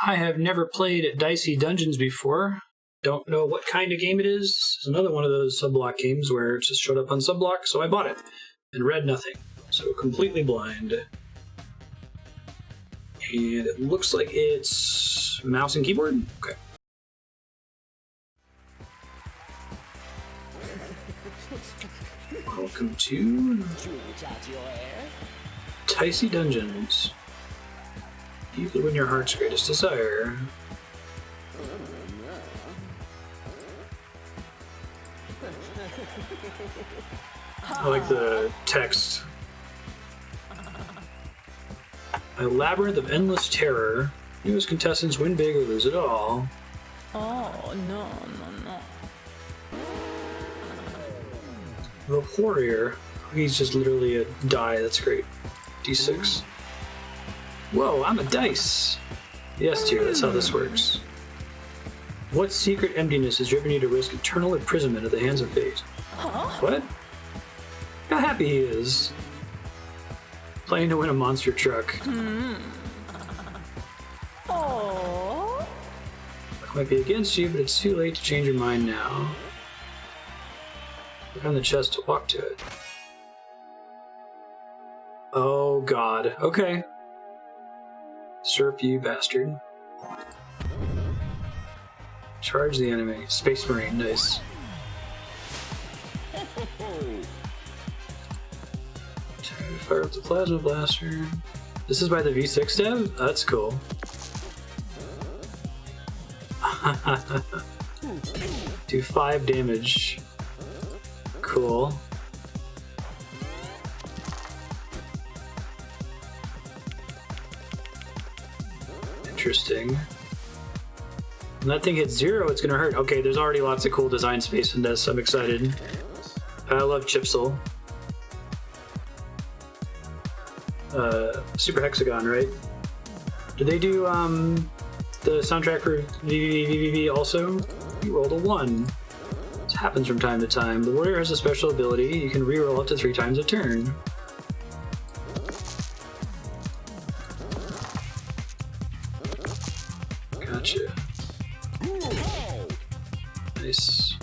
I have never played Dicey Dungeons before. Don't know what kind of game it is. It's another one of those subblock games where it just showed up on subblock, so I bought it and read nothing. So completely blind. And it looks like it's mouse and keyboard? Okay. Welcome to Dicey Dungeons. You could win your heart's greatest desire. I like the text. A labyrinth of endless terror. You as contestants win big or lose it all. Oh, no. The warrior. He's just literally a die. That's great. D6. Whoa, I'm a dice. Yes, dear, that's how this works. What secret emptiness has driven you to risk eternal imprisonment at the hands of fate? Huh? What? How happy he is. Playing to win a monster truck. Oh. Luck might be against you, but it's too late to change your mind now. Look on the chest to walk to it. Oh god. Okay. Surf, you bastard. Charge the enemy. Space Marine, nice. Fire up the plasma blaster. This is by the V6 dev? That's cool. Do 5 damage. Cool. Interesting. When that thing hits 0, it's gonna hurt. Okay, there's already lots of cool design space in this. I'm excited. I love Chipsel. Super Hexagon, right? Did they do the soundtrack for VVVVV also? You rolled a 1. This happens from time to time. The warrior has a special ability. You can reroll up to 3 times a turn. Gotcha. Nice.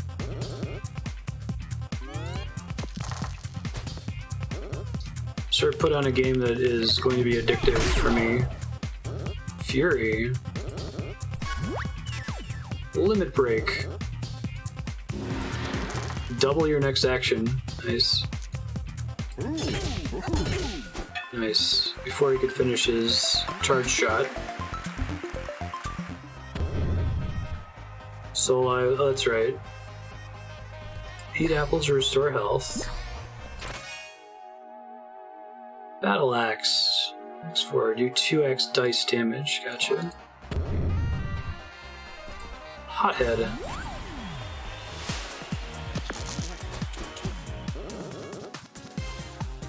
Sir, put on a game that is going to be addictive for me. Fury. Limit break. Double your next action. Nice. Nice. Before he could finish his charge shot. Soul Eye, oh, that's right. Eat apples to restore health. Battle Axe. X4, do 2x dice damage. Gotcha. Hothead.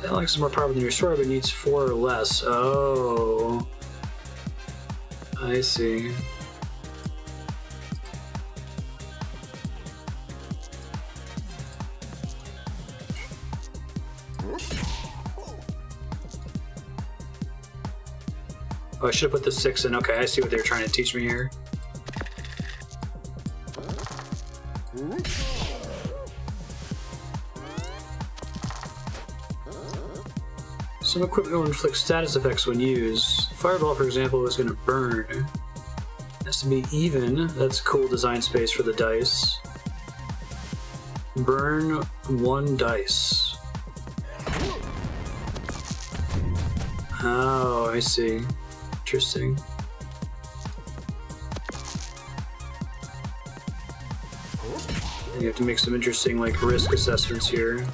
Battle Axe is more powerful than your sword, but needs 4 or less. Oh. I see. Oh, I should have put the 6 in. Okay, I see what they're trying to teach me here. Some equipment will inflict status effects when used. Fireball, for example, is going to burn. It has to be even. That's cool design space for the dice. Burn 1 dice. Oh, I see. Interesting. You have to make some interesting, like, risk assessments here.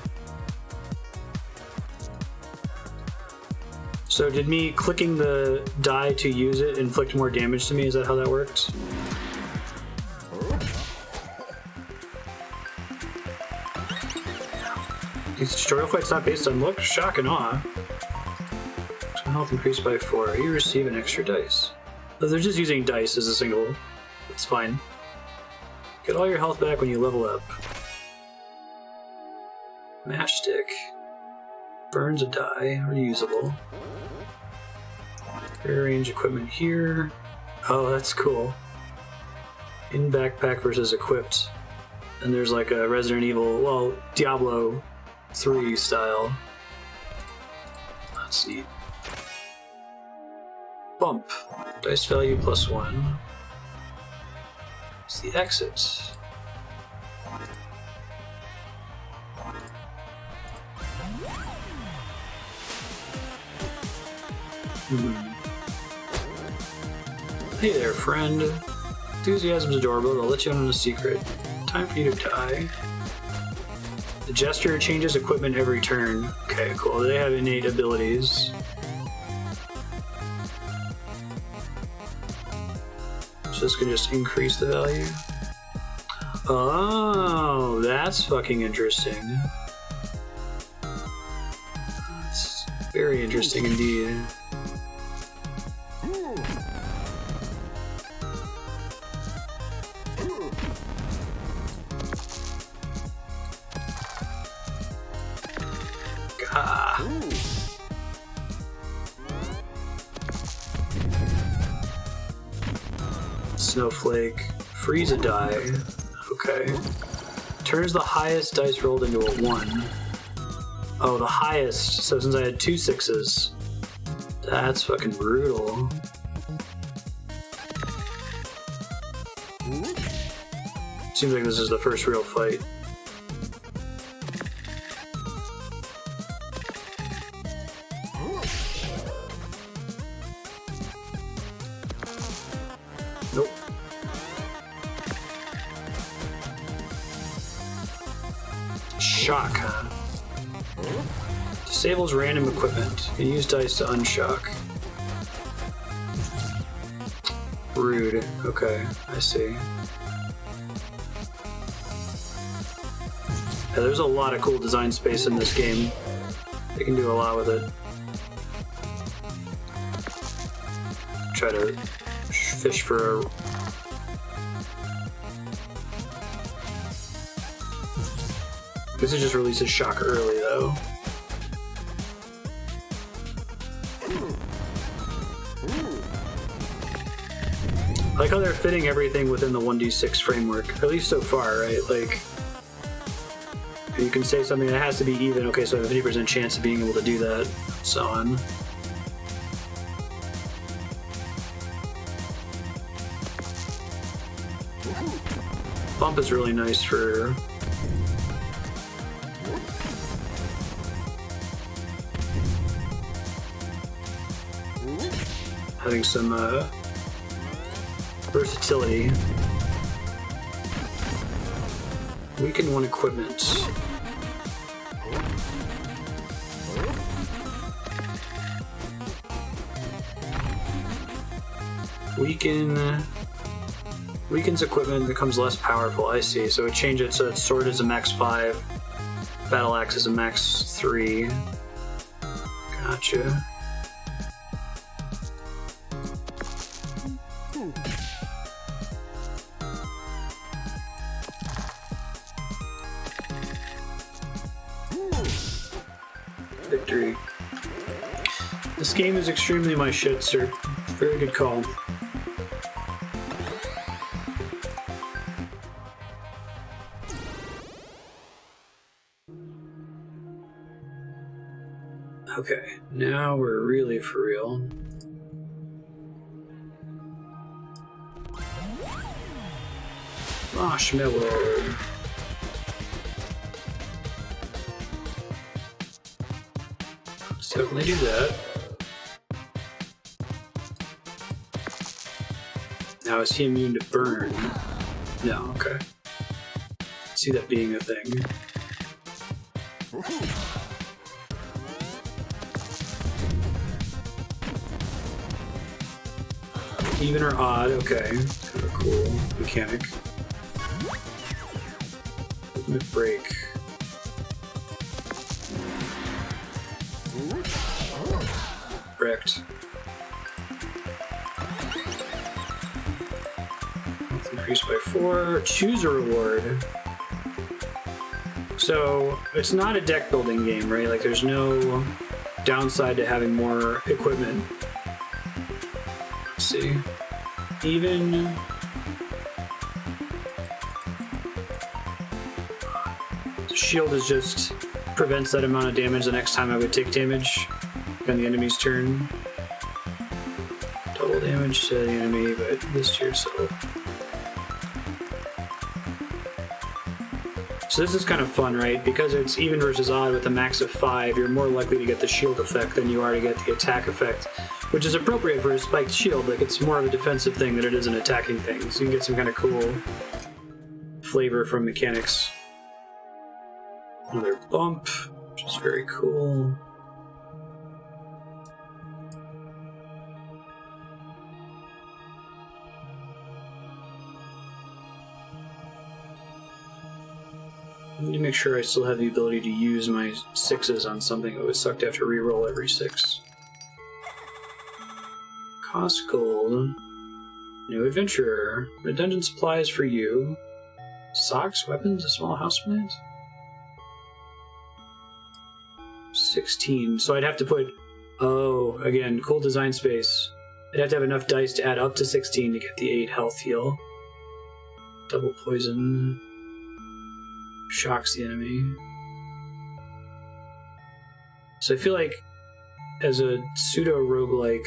So did me clicking the die to use it inflict more damage to me? Is that how that works? These tutorial fights not based on look? Shock and awe. Health increased by 4. You receive an extra dice. So they're just using dice as a single. It's fine. Get all your health back when you level up. Matchstick. Burns a die. Reusable. Rearrange equipment here. Oh, that's cool. In backpack versus equipped. And there's like a Resident Evil, well, Diablo 3 style. Let's see. Bump. Dice value +1. It's the exit. Hey there, friend. Enthusiasm's adorable, but I'll let you in on a secret. Time for you to die. The Jester changes equipment every turn. Okay, cool. They have innate abilities. So this can just increase the value. Oh, that's fucking interesting. That's very interesting indeed. Snowflake. Freeze a die. Okay. Turns the highest dice rolled into a 1. Oh, the highest. So since I had 2 6s. That's fucking brutal. Seems like this is the first real fight. Nope. Shock. Disables random equipment. You can use dice to unshock. Rude. Okay, I see. Yeah, there's a lot of cool design space in this game. They can do a lot with it. Try to fish for a... This just releases shock early, though. I like how they're fitting everything within the 1d6 framework, at least so far, right? Like, you can say something that has to be even, okay, so I have a 50% chance of being able to do that, so on. Bump is really nice for... having some versatility. Weaken 1 equipment. Weakens equipment, becomes less powerful. I see. So it changed it so that sword is a max 5, battle axe is a max 3. Gotcha. Victory. This game is extremely my shit, sir. Very good call. Okay, now we're really for real. Marshmallow. Let's definitely do that. Now, is he immune to burn? No, okay. See that being a thing. Even or odd, okay. Kind of a cool mechanic. Ultimate break. Wrecked. Increased by 4. Choose a reward. So it's not a deck building game, right? Like there's no downside to having more equipment. Let's see. even. Shield is just prevents that amount of damage the next time I would take damage on the enemy's turn. Total damage to the enemy, but this to yourself. So this is kind of fun, right? Because it's even versus odd with a max of 5, you're more likely to get the shield effect than you are to get the attack effect, which is appropriate for a spiked shield. Like, it's more of a defensive thing than it is an attacking thing. So you can get some kind of cool flavor from mechanics. Another bump, which is very cool. I need to make sure I still have the ability to use my 6s on something. It would suck to have to reroll every 6. Cost gold. New adventurer. The dungeon supplies for you. Socks, weapons, a small houseplant. 16. So I'd have to put... Oh, again, cool design space. I'd have to have enough dice to add up to 16 to get the 8 health heal. Double poison. Shocks the enemy. So I feel like as a pseudo-roguelike,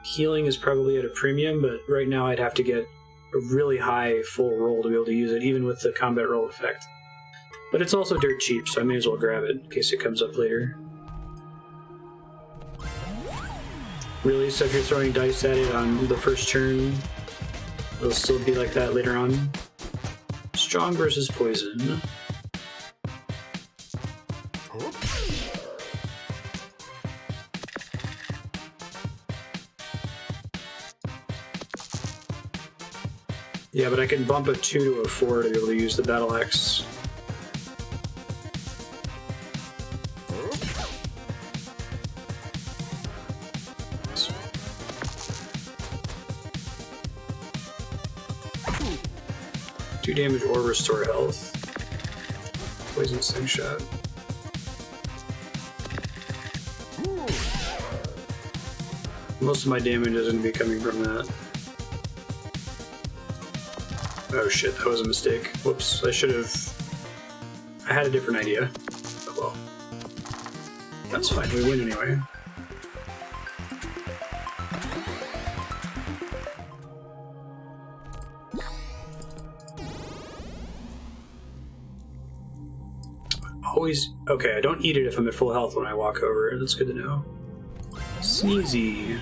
healing is probably at a premium, but right now I'd have to get a really high full roll to be able to use it, even with the combat roll effect. But it's also dirt cheap, so I may as well grab it in case it comes up later. Really? So if you're throwing dice at it on the first turn, it'll still be like that later on? Strong versus poison. Yeah, but I can bump a 2 to a 4 to be able to use the battle axe. Do damage or restore health. Poison slingshot. Most of my damage is going to be coming from that. Oh shit, that was a mistake. Whoops, I should have... I had a different idea. Oh well. That's fine, we win anyway. Always... Okay, I don't eat it if I'm at full health when I walk over. That's good to know. Sneezy.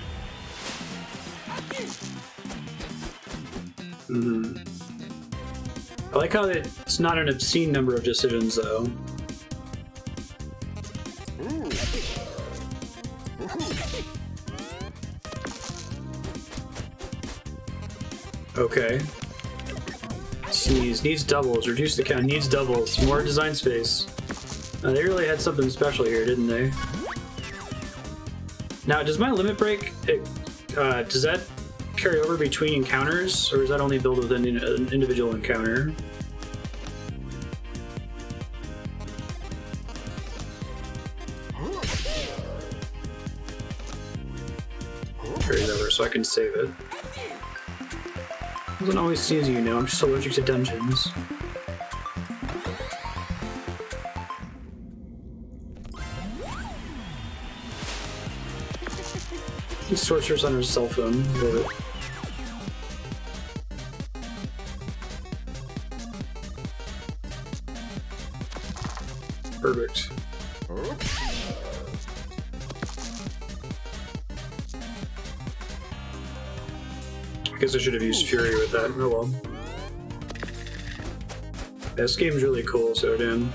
I like how it's not an obscene number of decisions, though. Okay. Sneeze. Needs doubles. Reduce the count. Needs doubles. More design space. They really had something special here, didn't they? Now, does my limit break... does that carry over between encounters, or is that only build within an individual encounter? Carries over, so I can save it. Doesn't always see as you know, I'm just allergic to dungeons. He's sorceress on her cell phone. Love it. Perfect. I guess I should have used Fury with that. Oh well. This game's really cool, so damn.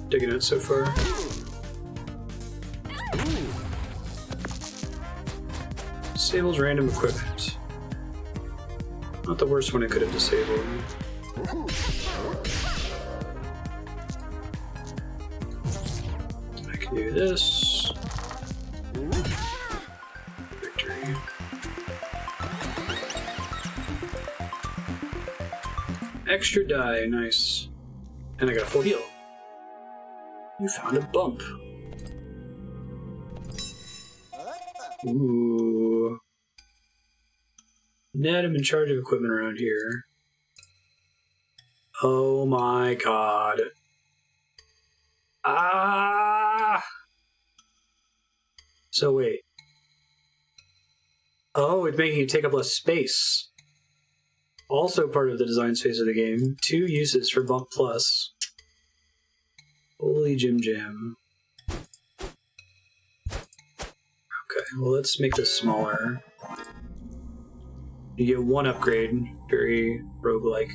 Digging it so far. Disables random equipment. Not the worst one I could have disabled. I can do this. Victory. Extra die, nice. And I got a full heal. You found a bump. Ooh. Ned, I'm in charge of equipment around here. Oh my god. Ah! So wait. Oh, it's making you take up less space. Also part of the design space of the game. 2 uses for Bump Plus. Holy Jim Jam. Okay, well let's make this smaller. You get 1 upgrade. Very roguelike.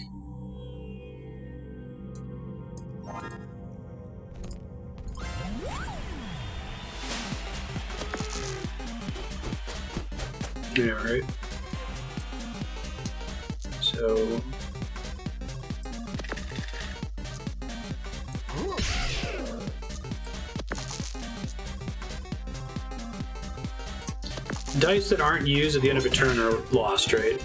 Yeah, right. So dice that aren't used at the end of a turn are lost, right?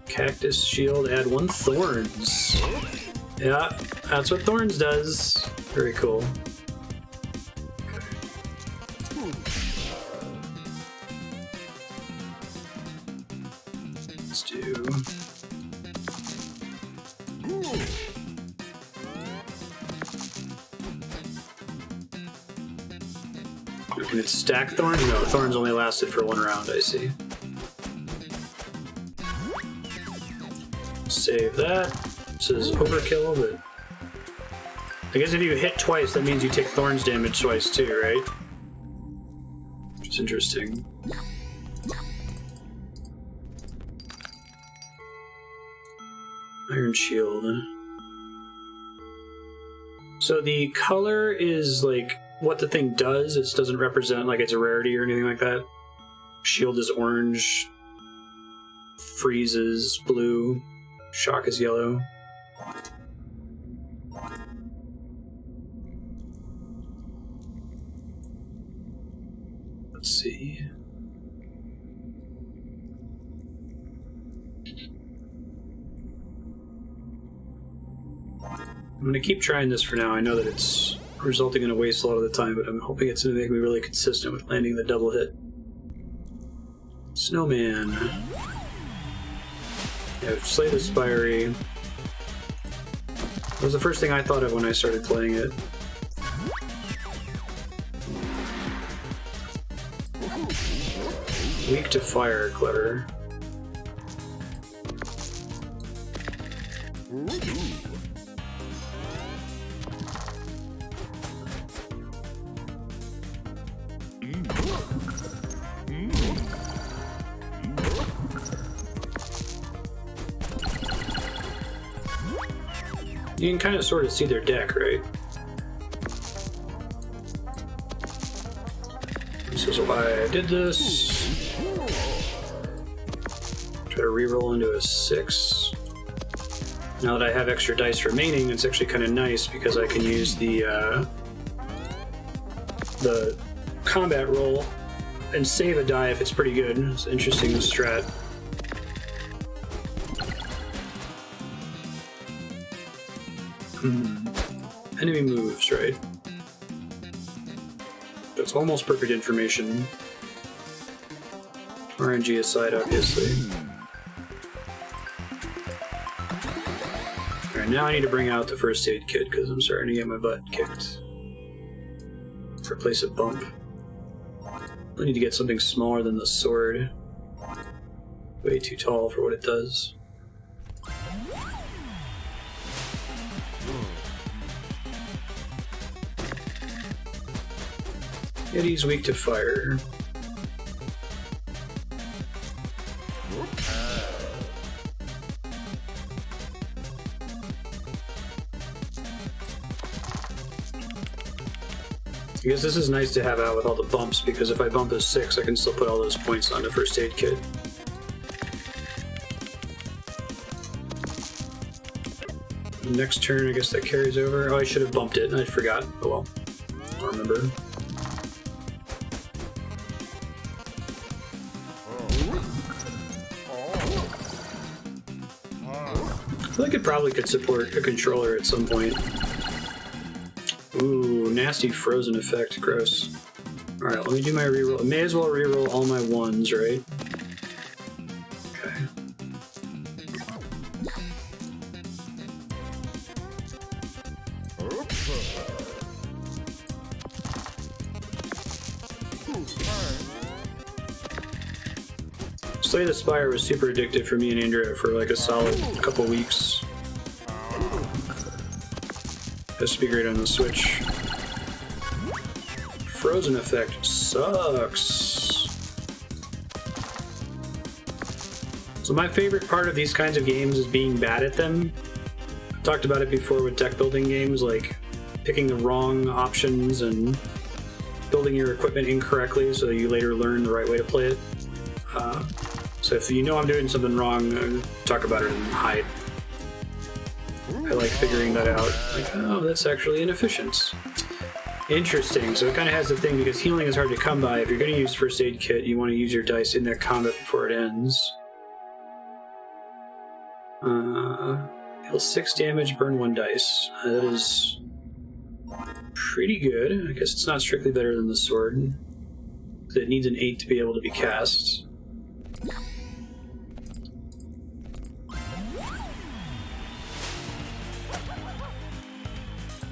Cactus shield, add 1 thorns. Yeah, that's what thorns does. Very cool. Let's do... Can it stack thorns? No, thorns only lasted for 1 round, I see. Save that. This is overkill, but... I guess if you hit twice, that means you take thorns damage twice too, right? It's interesting. Iron shield. So the color is like what the thing does. It doesn't represent like it's a rarity or anything like that. Shield is orange. Freeze is blue. Shock is yellow. Let's see. I'm going to keep trying this for now. I know that it's resulting in a waste a lot of the time, but I'm hoping it's going to make me really consistent with landing the double hit. Snowman. Yeah, Slay the Spirey. That was the first thing I thought of when I started playing it. Weak to fire, clever. You can kind of sort of see their deck, right? This is why I did this. Try to reroll into a 6. Now that I have extra dice remaining, it's actually kind of nice because I can use the combat roll and save a die if it's pretty good. It's an interesting strat. Enemy moves, right? That's almost perfect information. RNG aside, obviously. Alright, now I need to bring out the first aid kit because I'm starting to get my butt kicked. Replace a bump. I need to get something smaller than the sword. Way too tall for what it does. Yeti's weak to fire. I guess this is nice to have out with all the bumps, because if I bump a 6, I can still put all those points on the first aid kit. Next turn, I guess that carries over. Oh, I should have bumped it, and I forgot. Oh well. I'll remember. I feel like it probably could support a controller at some point. Ooh, nasty frozen effect. Gross. Alright, let me do my reroll. I may as well reroll all my 1s, right? Slay the Spire was super addictive for me and Andrea for like a solid couple weeks. Has to be great on the Switch. Frozen effect sucks. So my favorite part of these kinds of games is being bad at them. I've talked about it before with deck building games, like picking the wrong options and building your equipment incorrectly so that you later learn the right way to play it. So if you know I'm doing something wrong, talk about it and hide. I like figuring that out. Like, oh, that's actually inefficient. Interesting. So it kind of has the thing, because healing is hard to come by. If you're going to use first aid kit, you want to use your dice in that combat before it ends. Heal 6 damage, burn 1 dice. That is pretty good. I guess it's not strictly better than the sword. It needs an 8 to be able to be cast.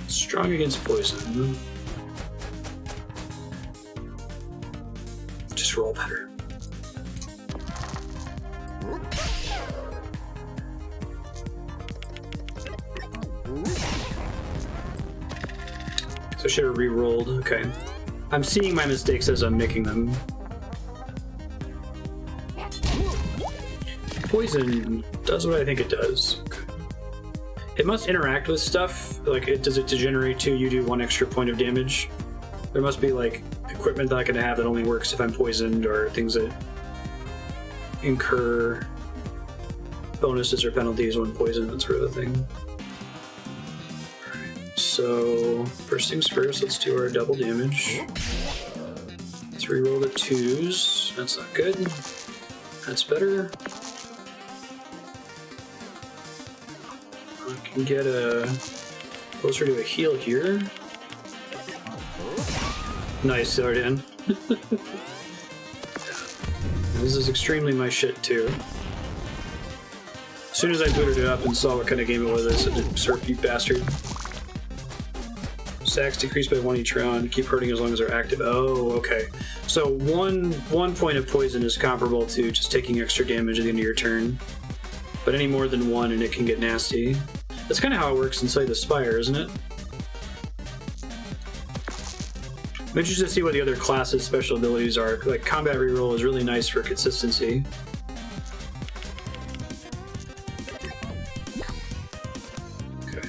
Strong against poison. Just roll better. So I should have re-rolled. Okay. I'm seeing my mistakes as I'm making them. Poison does what I think it does. Okay. It must interact with stuff. Like, does it degenerate too? You do 1 extra point of damage. There must be like equipment that I can have that only works if I'm poisoned, or things that incur bonuses or penalties when poisoned, that sort of a thing. Alright, so first things first, let's do our double damage. Let's reroll the 2s. That's not good. That's better. I can get closer to a heal here. Nice, Arden. This is extremely my shit too. As soon as I booted it up and saw what kind of game it was, I said, "Surf, you bastard." Stacks decreased by 1 each round. Keep hurting as long as they're active. Oh, okay. So one point of poison is comparable to just taking extra damage at the end of your turn. But any more than 1 and it can get nasty. That's kind of how it works in Slay the Spire, isn't it? I'm interested to see what the other classes' special abilities are. Like, combat reroll is really nice for consistency. Okay.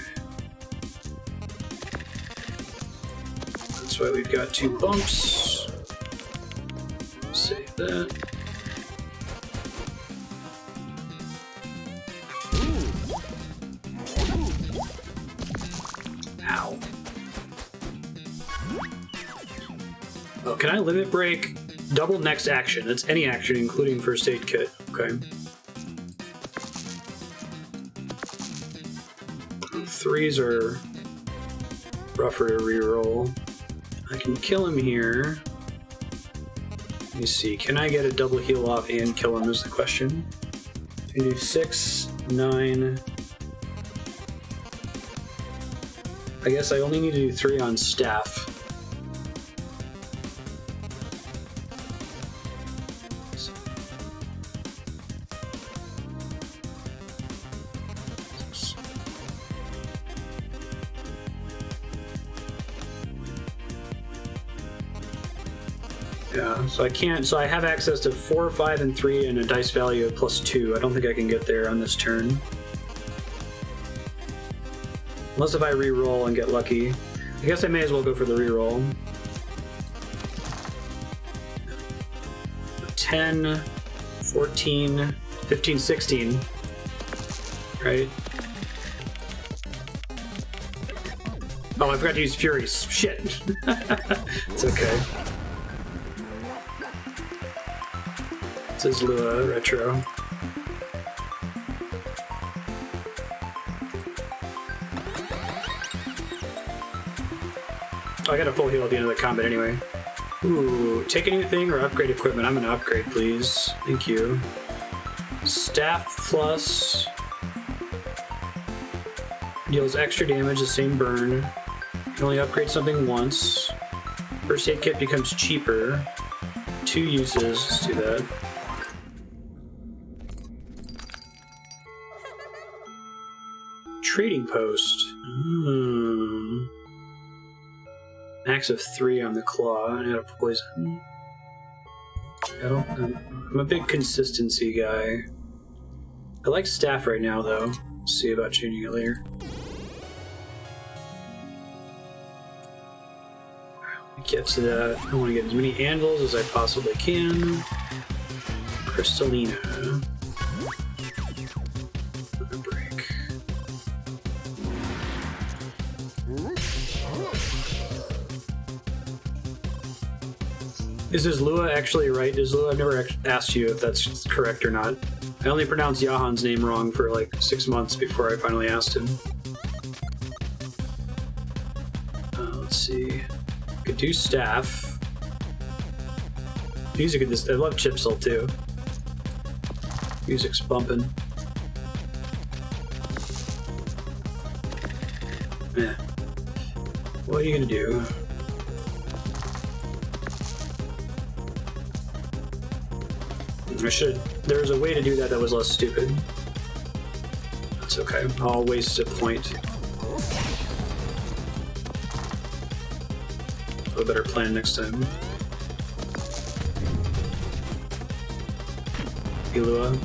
That's why we've got 2 bumps. Save that. Ow. Oh, can I limit break? Double next action. That's any action, including first aid kit. Okay. 3s are rougher to reroll. I can kill him here. Let me see. Can I get a double heal off and kill him is the question. I can do 6, 9. I guess I only need to do 3 on staff. Yeah, so I can't. So I have access to 4, 5, and 3, and a dice value of +2. I don't think I can get there on this turn. Unless if I re-roll and get lucky. I guess I may as well go for the re-roll. 10, 14, 15, 16. Right? Oh, I forgot to use Furies. Shit. It's okay. This is Lua Retro. Oh, I got a full heal at the end of the combat anyway. Ooh, take anything or upgrade equipment. I'm gonna upgrade, please. Thank you. Staff plus deals extra damage, the same burn. You can only upgrade something once. First aid kit becomes cheaper. 2 uses. Let's do that. Trading post. Max of 3 on the claw and add a poison. I'm a big consistency guy. I like staff right now though. See about changing it later. Get to that. I want to get as many anvils as I possibly can. Crystallina. Break. Is this Lua actually right? Is Lua? I've never asked you if that's correct or not. I only pronounced Jahan's name wrong for like 6 months before I finally asked him. Let's see. Could do staff. Music in this. I love Chipsel too. Music's bumping. Yeah. What are you gonna do? I should. There's a way to do that that was less stupid. That's okay. I'll waste a point. A better plan next time. Ilua.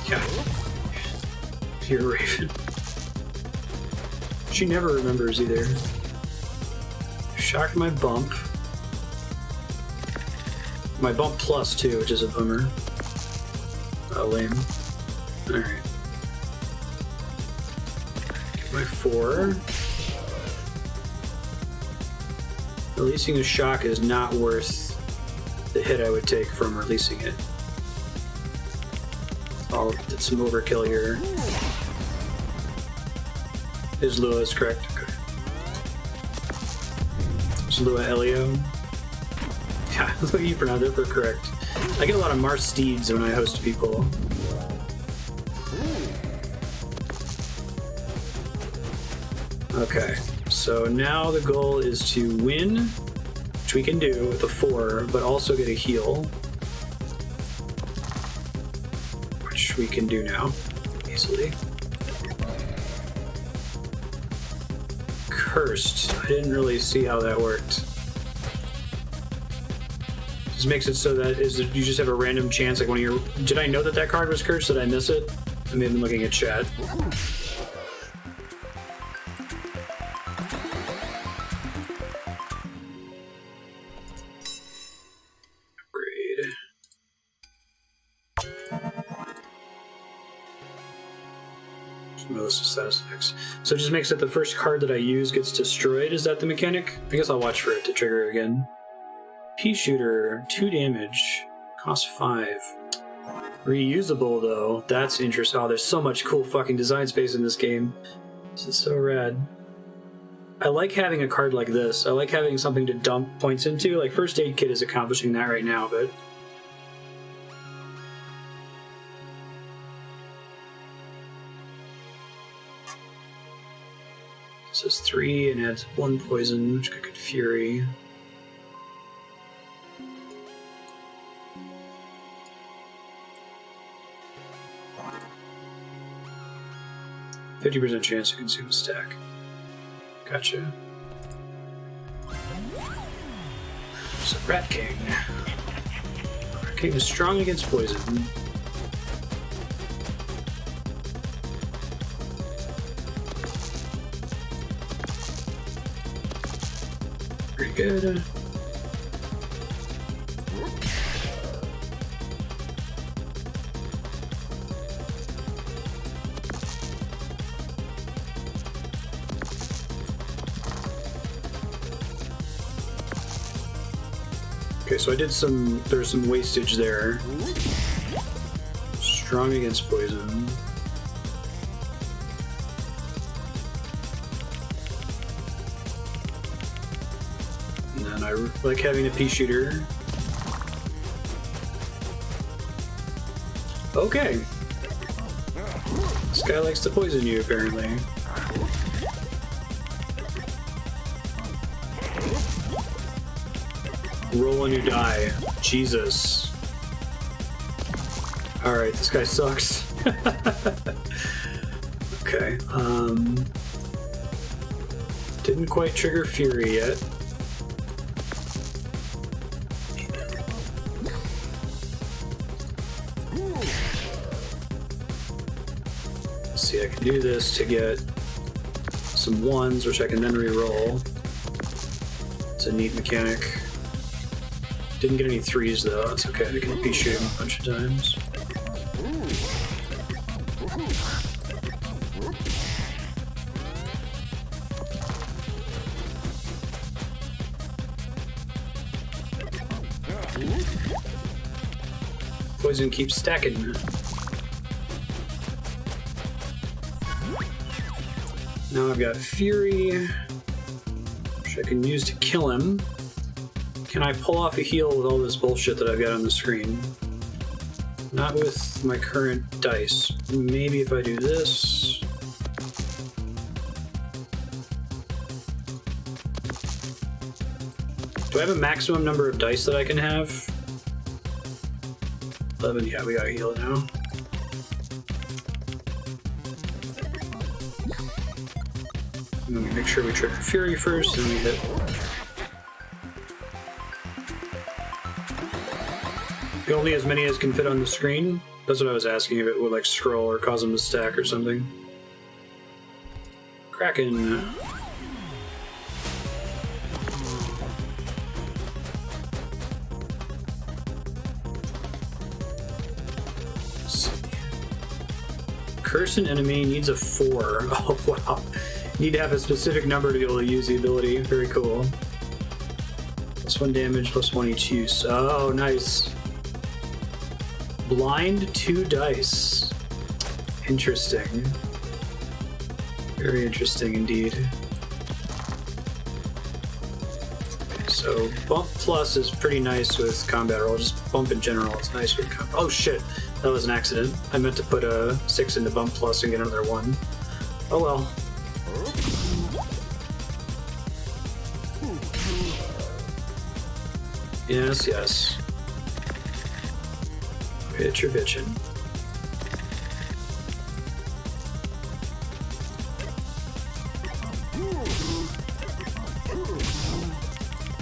Yeah. You're a Raven. She never remembers either. Shocked my bump. My bump plus too, which is a bummer. Lame. Alright. Get my 4. Releasing a shock is not worth the hit I would take from releasing it. I'll did some overkill here. Is Lua is correct? Okay. Is Lua Elio? Yeah, you pronounced it for correct. I get a lot of Marsteeds when I host people. Okay, so now the goal is to win, which we can do with a 4, but also get a heal, which we can do now easily. Cursed. I didn't really see how that worked. This makes it so that you just have a random chance, like one of your... Did I know that that card was cursed? Did I miss it? I may have been looking at chat. Upgrade. Most status effects. So it just makes it the first card that I use gets destroyed. Is that the mechanic? I guess I'll watch for it to trigger again. Pea shooter, 2 damage, cost 5. Reusable though, that's interesting. Oh, there's so much cool fucking design space in this game. This is so rad. I like having a card like this. I like having something to dump points into. Like First Aid Kit is accomplishing that right now, but... This is 3 and adds 1 poison, which could Fury. 50% chance to consume a stack. Gotcha. So Rat King. Rat King is strong against poison. Pretty good. Okay, so I did there's some wastage there. Strong against poison. And then I like having a pea shooter. Okay. This guy likes to poison you, apparently. Roll a new die. Jesus. Alright, this guy sucks. Okay, didn't quite trigger Fury yet. Let's see, I can do this to get some ones, which I can then re-roll. It's a neat mechanic. Didn't get any threes though, that's okay, I can be shooting a bunch of times. Poison keeps stacking. Now I've got Fury, which I can use to kill him. Can I pull off a heal with all this bullshit that I've got on the screen? Not with my current dice. Maybe if I do this. Do I have a maximum number of dice that I can have? 11, yeah, we gotta heal it now. Let me make sure we trigger Fury first, and we hit. Only as many as can fit on the screen? That's what I was asking, if it would like scroll or cause them to stack or something. Kraken. Curse an enemy needs a 4. Oh wow. Need to have a specific number to be able to use the ability. Very cool. +1 damage, +1 each use. Oh, nice. Blind 2 dice. Interesting. Very interesting indeed. Okay, so bump plus is pretty nice with combat roll. Just bump in general, it's nice with combat. Oh shit, that was an accident. I meant to put a 6 into bump plus and get another 1. Oh well. Yes, yes. Bitch, you're bitchin'.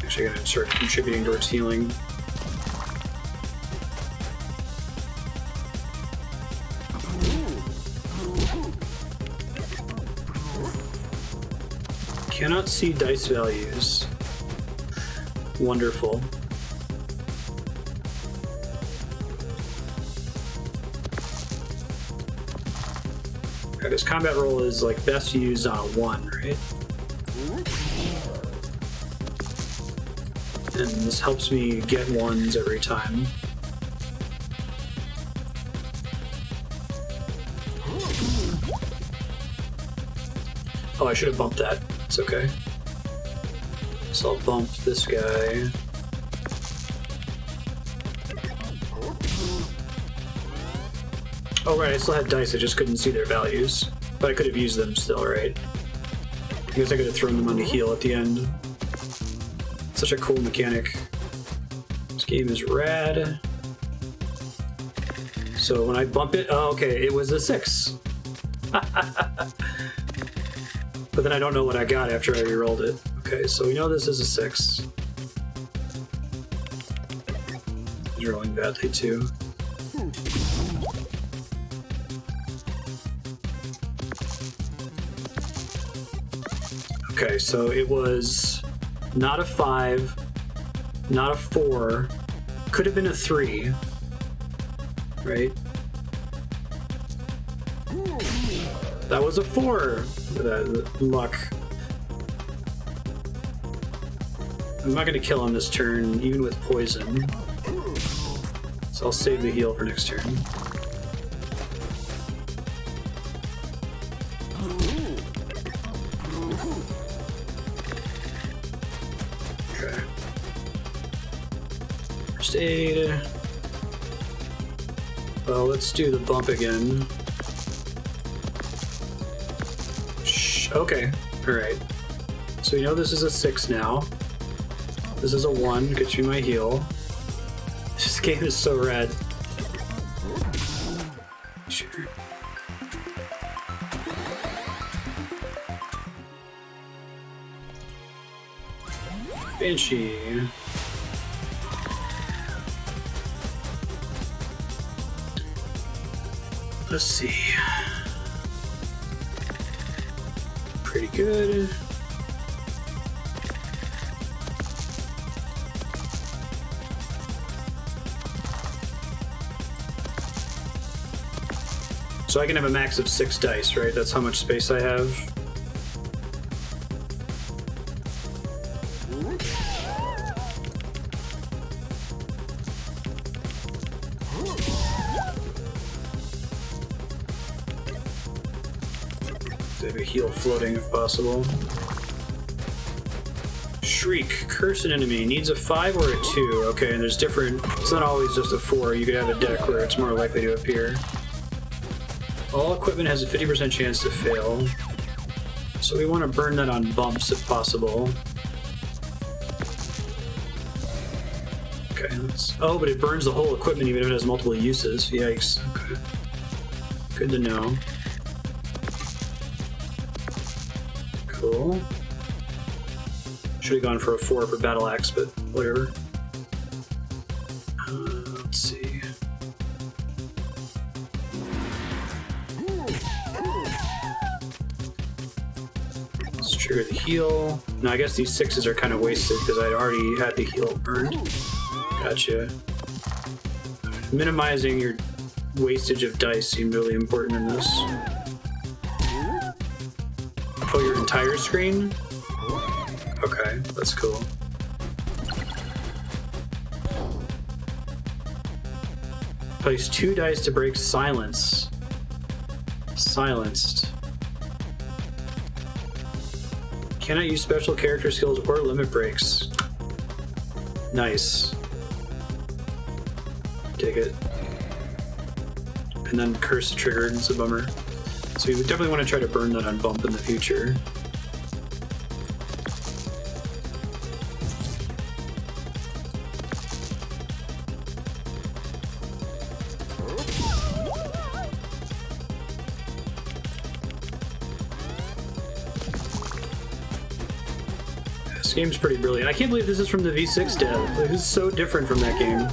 Actually, I'm gonna start contributing towards healing. Cannot see dice values. Wonderful. This combat roll is like best used on a 1, right? And this helps me get 1s every time. Oh, I should have bumped that. It's okay. So I'll bump this guy. Oh right, I still had dice, I just couldn't see their values. But I could have used them still, right? I guess I could have thrown them on the heal at the end. Such a cool mechanic. This game is rad. So when I bump it, oh okay, it was a 6. But then I don't know what I got after I re-rolled it. Okay, so we know this is a 6. He's rolling badly too. Okay, so it was not a 5, not a 4, could have been a 3, right? That was a 4. Luck. I'm not going to kill him this turn, even with poison. So I'll save the heal for next turn. Okay. First aid. Well, let's do the bump again. Okay, alright. So we know this is a 6 now. This is a 1, gets me my heal. This game is so rad. Sure. Banshee. Let's see. Pretty good. So I can have a max of 6 dice, right? That's how much space I have. Have a heal floating if possible. Shriek, curse an enemy. Needs a 5 or a 2. Okay, and there's different. It's not always just a 4. You could have a deck where it's more likely to appear. All equipment has a 50% chance to fail. So we want to burn that on bumps if possible. Okay, let's. Oh, but it burns the whole equipment even if it has multiple uses. Yikes. Okay. Good to know. Cool. Should have gone for a 4 for Battle Axe, but whatever. Let's see. Let's trigger the heal. Now I guess these 6s are kind of wasted because I already had the heal burned. Gotcha. Minimizing your wastage of dice seemed really important in this. Oh, your entire screen? Okay, that's cool. Place 2 dice to break silence. Silenced. Cannot use special character skills or limit breaks. Nice. Dig it. And then curse triggered, it's a bummer. So we would definitely want to try to burn that on bump in the future. This game's pretty brilliant. I can't believe this is from the V6 dev. Like, this is so different from that game.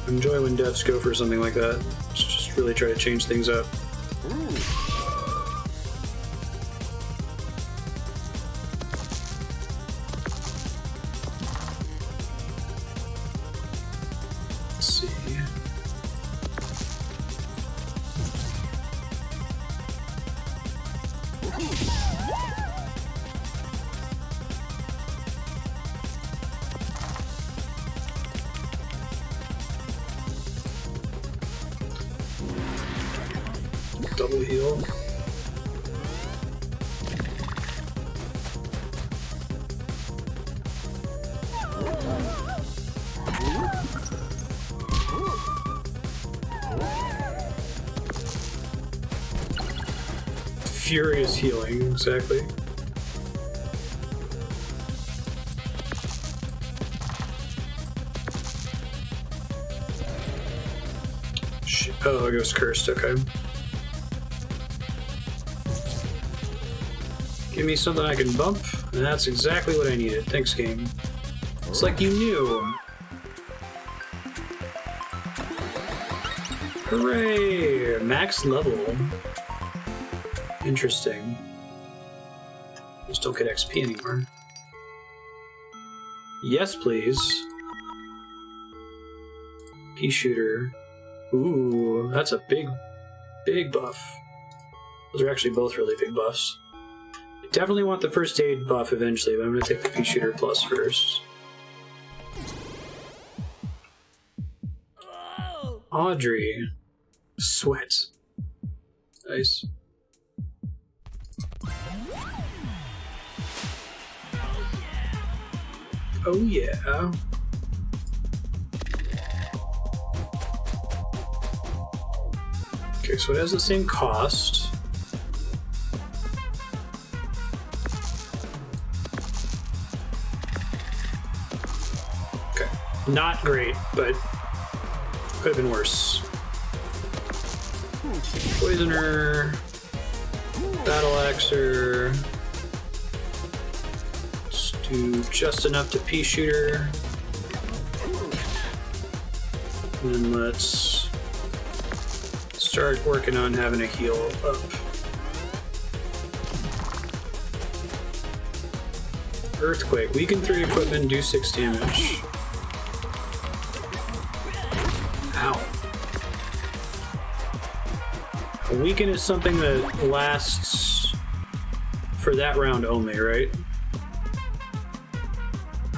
I enjoy when devs go for something like that. Just really try to change things up. Let's see. Double heal. Furious healing, exactly. Shit. Oh, it goes cursed, okay. Give me something I can bump, and that's exactly what I needed. Thanks, game. It's like you knew. Hooray! Max level. Interesting. Just don't get XP anymore. Yes, please. Pea shooter. Ooh, that's a big buff. Those are actually both really big buffs. Definitely want the first aid buff eventually, but I'm going to take the pea shooter plus first. Audrey. Sweat. Nice. Oh yeah. Okay, so it has the same cost. Not great, but could have been worse. Poisoner, Battle Axer. Let's do just enough to pea shooter. And then let's start working on having a heal up. Earthquake. Weaken 3 equipment, do 6 damage. Ow. A weaken is something that lasts for that round only, right?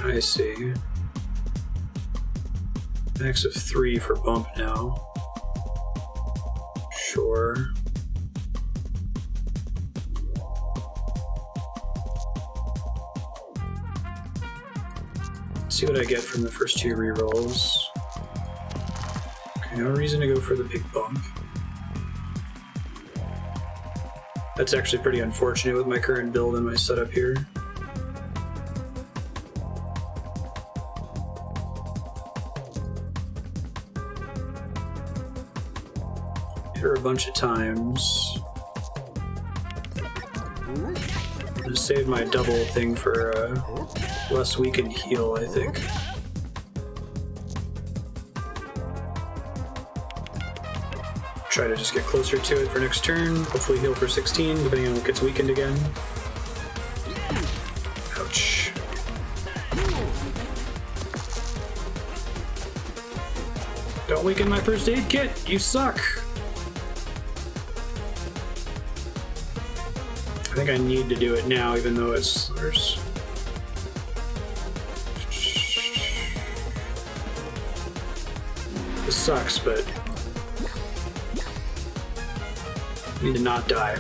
I see. Max of 3 for bump now. Sure. Let's see what I get from the first 2 rerolls. Okay, no reason to go for the big bump. That's actually pretty unfortunate with my current build and my setup here. Hit her a bunch of times. I'm gonna save my double thing for a less weakened heal, I think. Try to just get closer to it for next turn. Hopefully heal for 16, depending on what gets weakened again. Ouch. Don't weaken my first aid kit! You suck! I think I need to do it now, even though it's... This sucks, but... I need to not die.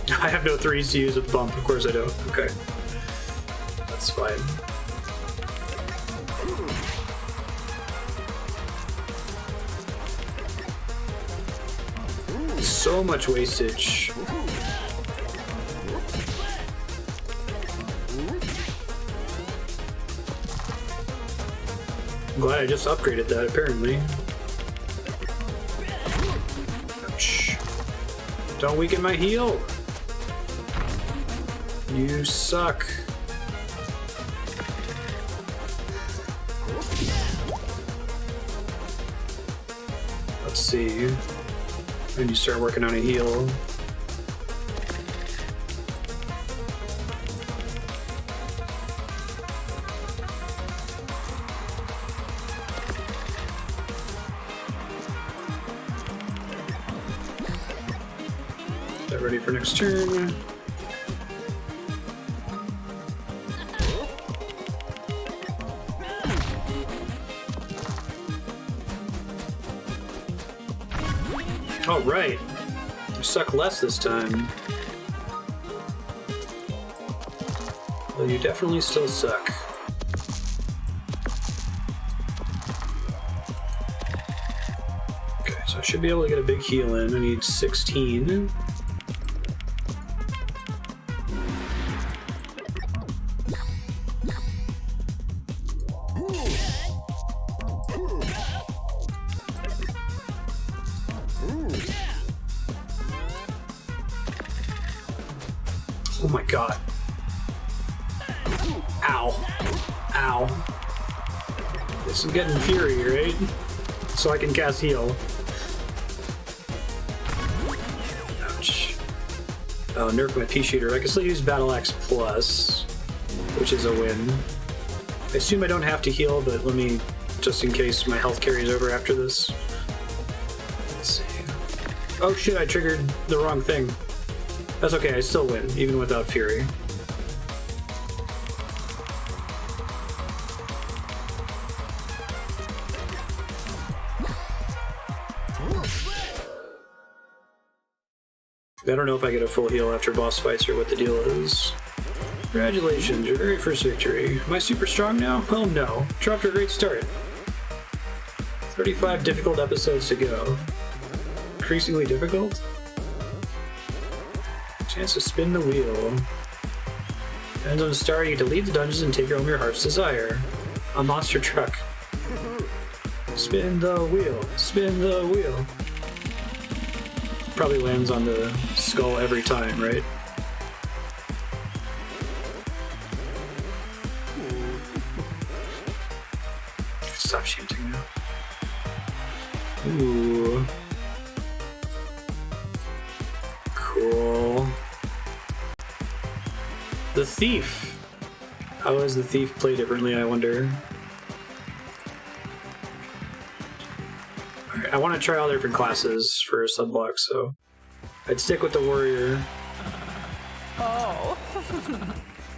I have no 3s to use with bump, of course I don't. Okay. That's fine. So much wastage. I'm glad I just upgraded that, apparently. Ouch. Don't weaken my heal! You suck. Let's see. When you start working on a heal. Get ready for next turn. Oh, right. You suck less this time. Well, you definitely still suck. Okay, so I should be able to get a big heal in. I need 16. Oh my god. Ow. Ow. Guess I'm getting Fury, right? So I can cast heal. Ouch. Oh, nerf my pea shooter. I can still use Battle Axe Plus, which is a win. I assume I don't have to heal, but let me, just in case my health carries over after this. Let's see. Oh shit, I triggered the wrong thing. That's okay, I still win, even without Fury. I don't know if I get a full heal after boss fights or what the deal is. Congratulations, your very first victory. Am I super strong now? Well, no. Dropped to a great start. 35 difficult episodes to go. Increasingly difficult? Chance to spin the wheel. Depends on the star, you get to leave the dungeons and take home your heart's desire. A monster truck. Spin the wheel. Spin the wheel. Probably lands on the skull every time, right? Stop shooting now. Ooh. Cool. The Thief. How does the Thief play differently, I wonder? Alright, I want to try all different classes for a subblock, so I'd stick with the Warrior. Oh.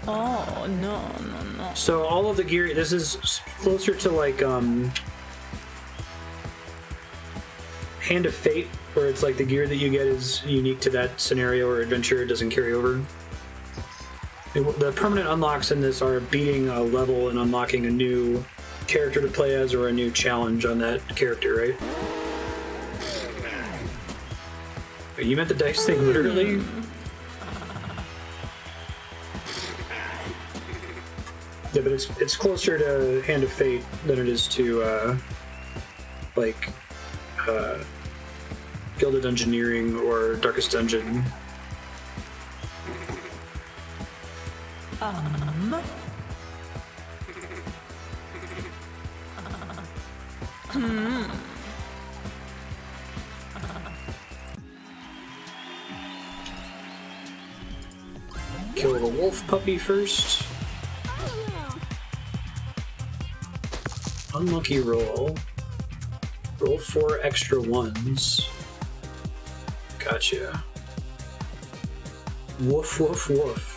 Oh, no, no, no. So all of the gear, this is closer to like Hand of Fate, where it's like the gear that you get is unique to that scenario or adventure, it doesn't carry over. The permanent unlocks in this are beating a level and unlocking a new character to play as or a new challenge on that character, right? You meant the dice thing literally? Yeah, but it's closer to Hand of Fate than it is to Gilded Engineering or Darkest Dungeon. Kill the wolf puppy first. Unlucky roll. Roll 4 extra ones. Gotcha. Woof, woof, woof.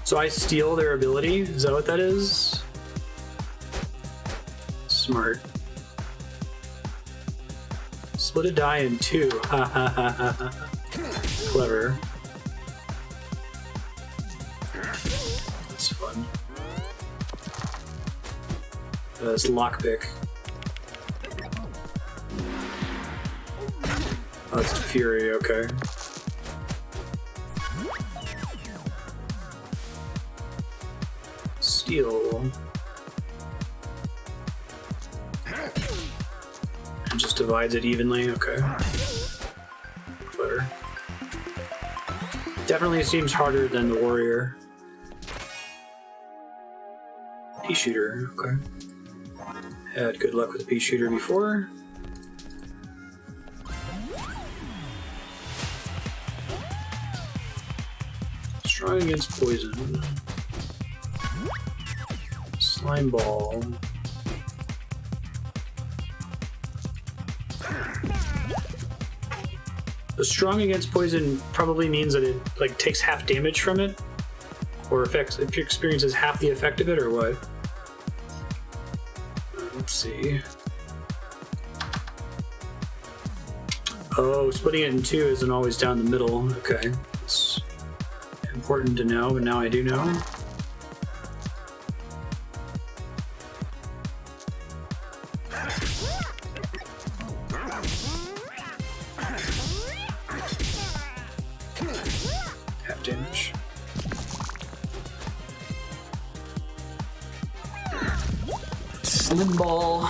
So I steal their ability? Is that what that is? Smart. Split a die in 2. Ha ha ha ha ha. Clever. That's fun. It's lockpick. Oh, it's Fury, okay. Steal. And just divides it evenly, okay. Clever. Definitely seems harder than the Warrior. Pea shooter, okay. Had good luck with the pea shooter before. Strong against poison. Slime ball. The strong against poison probably means that it like takes half damage from it, or affects if it experiences half the effect of it, or what? Let's see. Oh, splitting it in 2 isn't always down the middle. Okay, it's important to know, but now I do know. Half damage. Slim ball.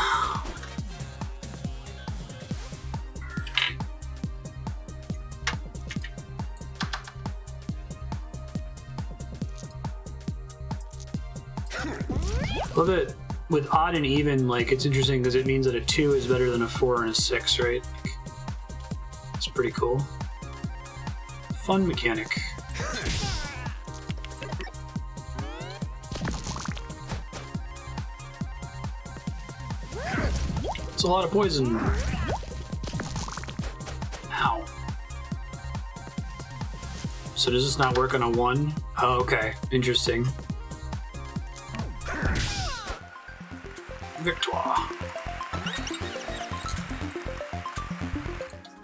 Love it with odd and even, like it's interesting because it means that a 2 is better than a 4 and a 6, right? It's pretty cool. Fun mechanic. It's a lot of poison. Ow. So does this not work on a 1? Oh, okay. Interesting. Victoire.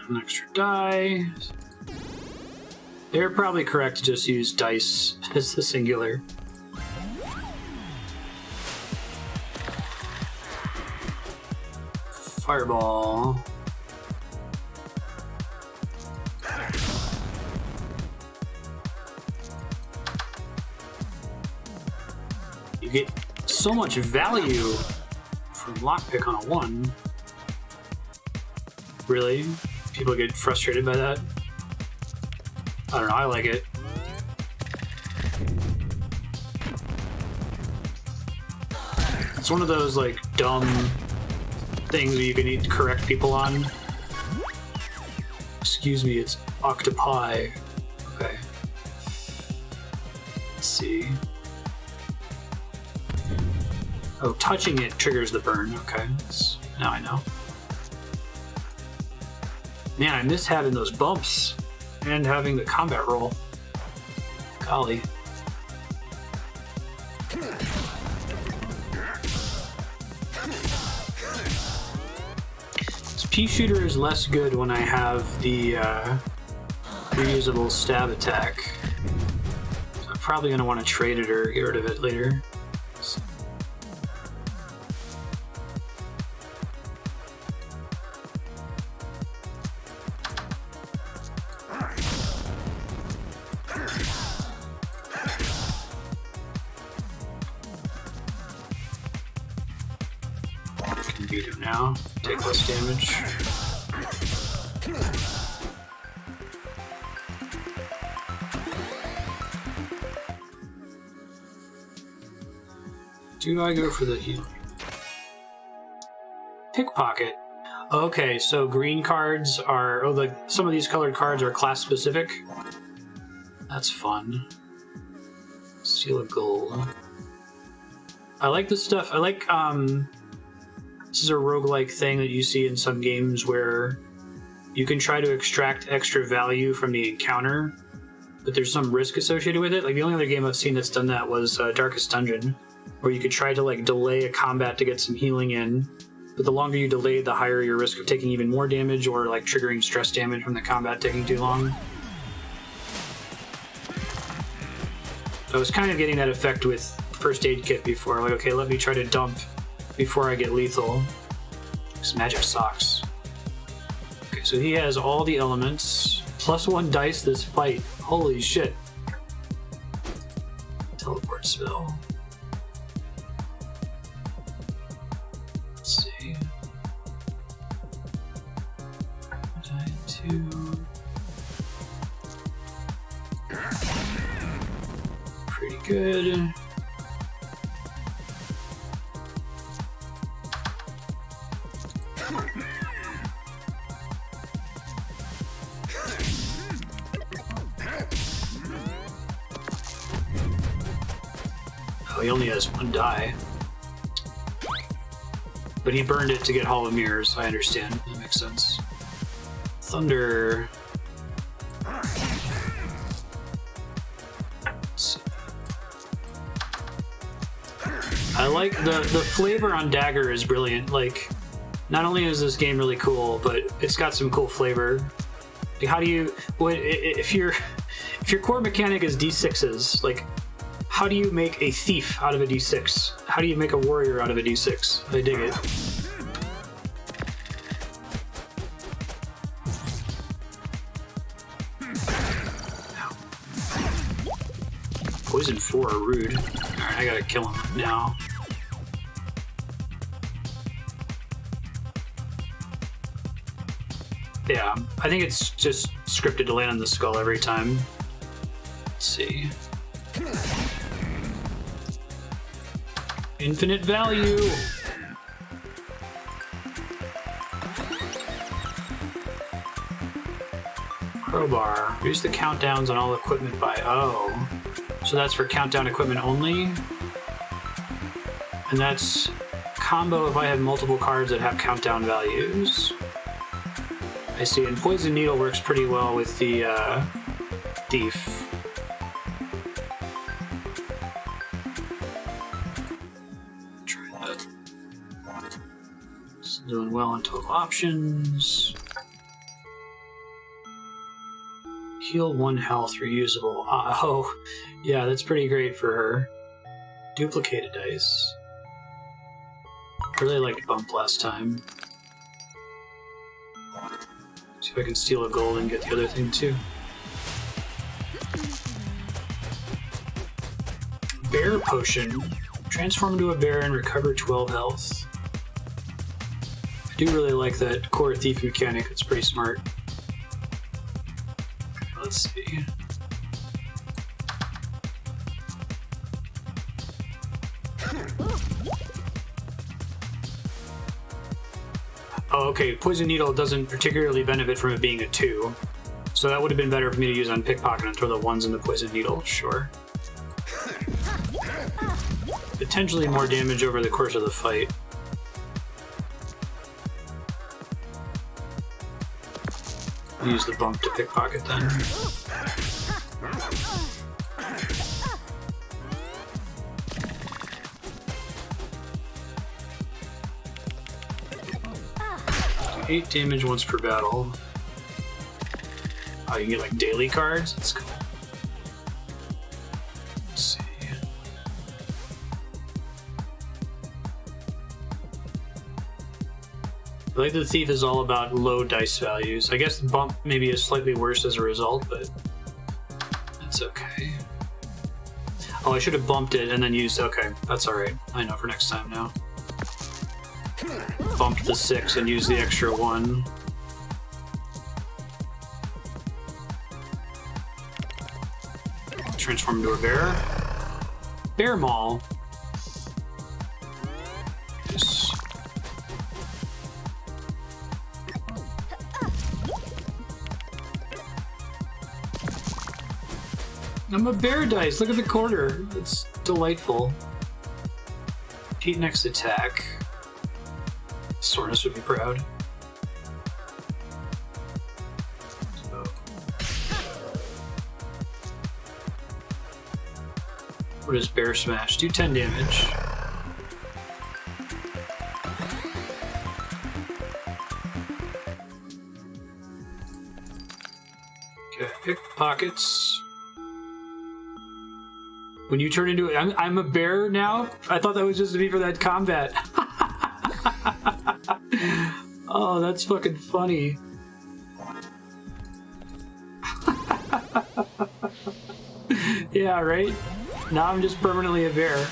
An extra die. They're probably correct to just use dice as the singular. Fireball. You get so much value from lockpick on a 1. Really? People get frustrated by that? I don't know, I like it. It's one of those, like, dumb things that you can correct people on. Excuse me, it's octopi. Okay. Let's see. Oh, touching it triggers the burn. Okay, now I know. Man, I miss having those bumps and having the combat roll. Golly. This pea shooter is less good when I have the reusable stab attack. So I'm probably going to want to trade it or get rid of it later. Beat him now. Take less damage. Do I go for the healing? Pickpocket. Okay, so green cards are... Oh, some of these colored cards are class specific. That's fun. Steal a gold. I like this stuff. I like, this is a roguelike thing that you see in some games where you can try to extract extra value from the encounter, but there's some risk associated with it. Like, the only other game I've seen that's done that was Darkest Dungeon, where you could try to, like, delay a combat to get some healing in, but the longer you delay, the higher your risk of taking even more damage or, like, triggering stress damage from the combat taking too long. So I was kind of getting that effect with First Aid Kit before. Like, okay, let me try to dump before I get lethal. This magic socks. Okay, so he has all the elements. +1 dice this fight. Holy shit. Teleport spell. Let's see. Die 2. Pretty good. Oh, he only has 1 die. But he burned it to get Hall of Mirrors, I understand. That makes sense. Thunder. Let's see. I like the flavor on Dagger is brilliant. Like, not only is this game really cool, but it's got some cool flavor. Like, how do you... If your core mechanic is D6s, like, how do you make a thief out of a D6? How do you make a warrior out of a D6? I dig it. Poison 4 are rude. Alright, I gotta kill him now. Yeah, I think it's just scripted to land on the skull every time. Let's see. Infinite value! Crowbar. Reduce the countdowns on all equipment by... Oh. So that's for countdown equipment only? And that's combo if I have multiple cards that have countdown values. I see, and Poison Needle works pretty well with the Thief. Try that. It's doing well on total options. Heal 1 health, reusable. Oh, yeah, that's pretty great for her. Duplicated dice. I really liked Bump last time. See if I can steal a gold and get the other thing too. Bear potion. Transform into a bear and recover 12 health. I do really like that core thief mechanic. It's pretty smart. Let's see. Oh, okay. Poison Needle doesn't particularly benefit from it being a 2. So that would have been better for me to use on Pickpocket and throw the 1s in the Poison Needle, sure. Potentially more damage over the course of the fight. Use the bump to Pickpocket then. Do 8 damage once per battle. Oh, you can get like daily cards? That's cool. Let's see. I like the Thief is all about low dice values. I guess the bump maybe is slightly worse as a result, but that's okay. Oh, I should have bumped it and then used... Okay, that's alright. I know for next time now. Bumped the 6 and used the extra 1. Transform into a bear. Bear Maul. Yes. I'm a bear dice. Look at the quarter. It's delightful. Repeat next attack. Soreness would be proud. So. What is Bear Smash? Do 10 damage. Okay, Pickpockets. When you turn into I'm a bear now? I thought that was just to be for that combat. Oh, that's fucking funny. Yeah, right? Now I'm just permanently a bear.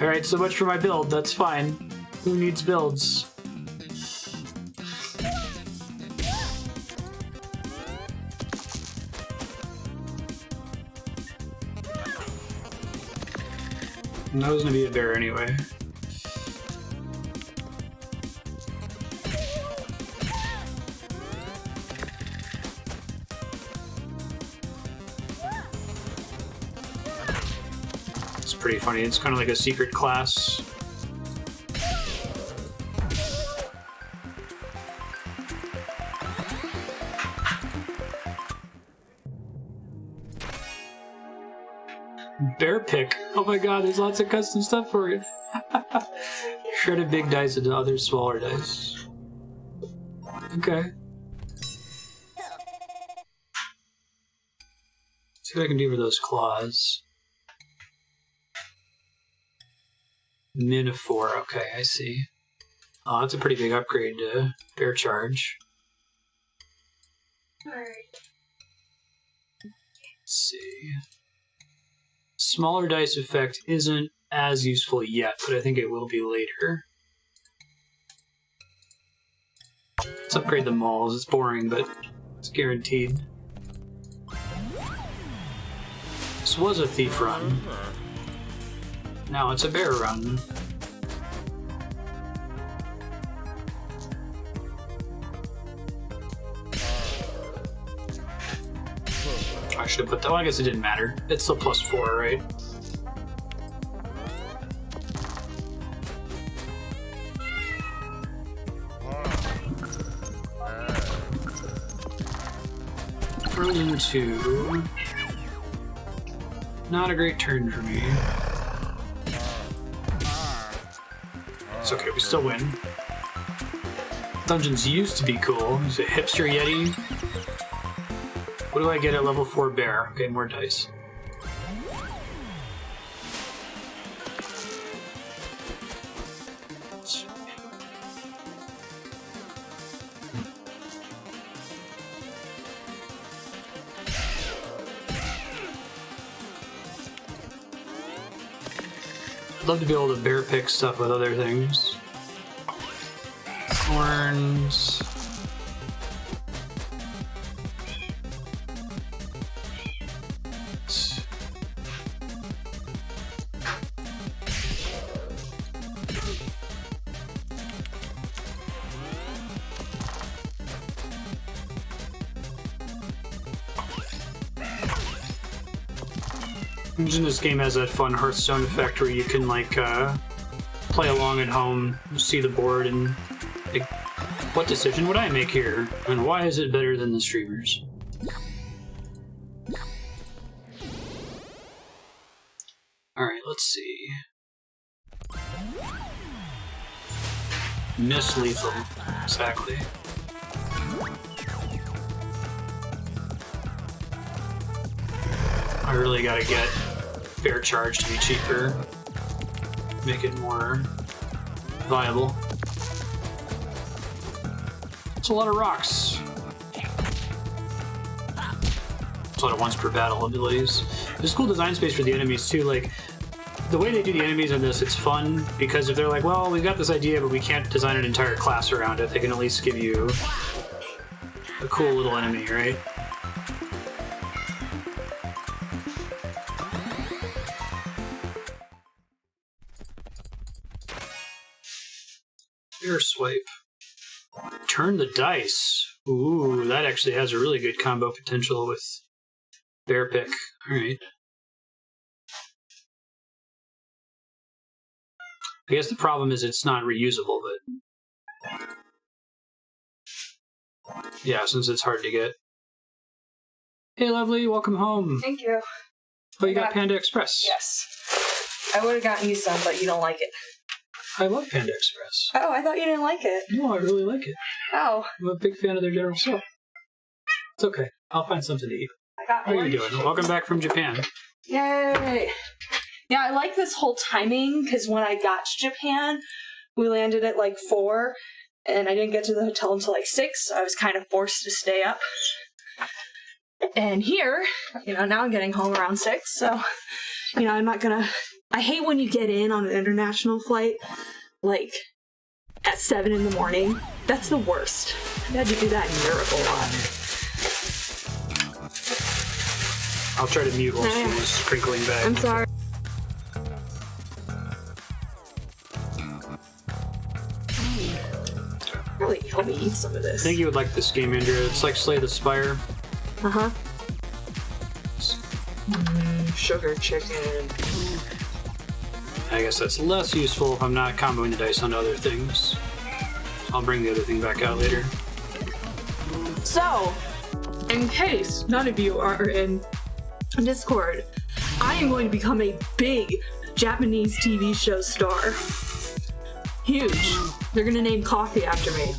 Alright, so much for my build. That's fine. Who needs builds? I was gonna be a bear anyway. It's pretty funny. It's kind of like a secret class. Bear pick. Oh my god, there's lots of custom stuff for it. Shredded big dice into other smaller dice. Okay. See what I can do for those claws. Minophore. Okay, I see. Oh, that's a pretty big upgrade to Bear Charge. Alright. Let's see. Smaller dice effect isn't as useful yet, but I think it will be later. Let's upgrade the malls. It's boring, but it's guaranteed. This was a thief run. Now it's a bear run. I should have put that. Well, I guess it didn't matter. It's still +4, right? Frozen 2. Not a great turn for me. It's okay, we still win. Dungeons used to be cool. There's a hipster yeti. What do I get at level 4 bear? Okay, more dice. I'd love to be able to bear pick stuff with other things. Thorns. Imagine this game has that fun Hearthstone effect where you can like play along at home, see the board, and like, what decision would I make here, and why is it better than the streamers? All right, let's see. Miss lethal, exactly. I really gotta get fair charge to be cheaper, make it more viable. It's a lot of rocks. It's a lot of once per battle abilities. There's cool design space for the enemies too. Like the way they do the enemies in this, it's fun because if they're like, well, we've got this idea, but we can't design an entire class around it, they can at least give you a cool little enemy, right? Air swipe. Turn the dice. Ooh, that actually has a really good combo potential with bear pick. Alright. I guess the problem is it's not reusable, but yeah, since it's hard to get. Hey lovely, welcome home. Thank you. Oh, you got Panda Express. Yes. I would have gotten you some, but you don't like it. I love Panda Express. Oh, I thought you didn't like it. No, I really like it. Oh. I'm a big fan of their general stuff. It's okay. I'll find something to eat. I got How are one. you doing? Welcome back from Japan. Yay. Yeah, I like this whole timing, because when I got to Japan, we landed at like 4, and I didn't get to the hotel until like 6, so I was kind of forced to stay up. And here, now I'm getting home around 6, so, I'm not gonna... I hate when you get in on an international flight, like, at 7 in the morning. That's the worst. I had to do that in Europe a lot. I'll try to mute while she's crinkling back. I'm sorry. Really help me eat some of this. I think you would like this game, Andrea. It's like Slay the Spire. Uh-huh. Sugar chicken. I guess that's less useful if I'm not comboing the dice onto other things. I'll bring the other thing back out later. So, in case none of you are in Discord, I am going to become a big Japanese TV show star. Huge. They're gonna name coffee after me.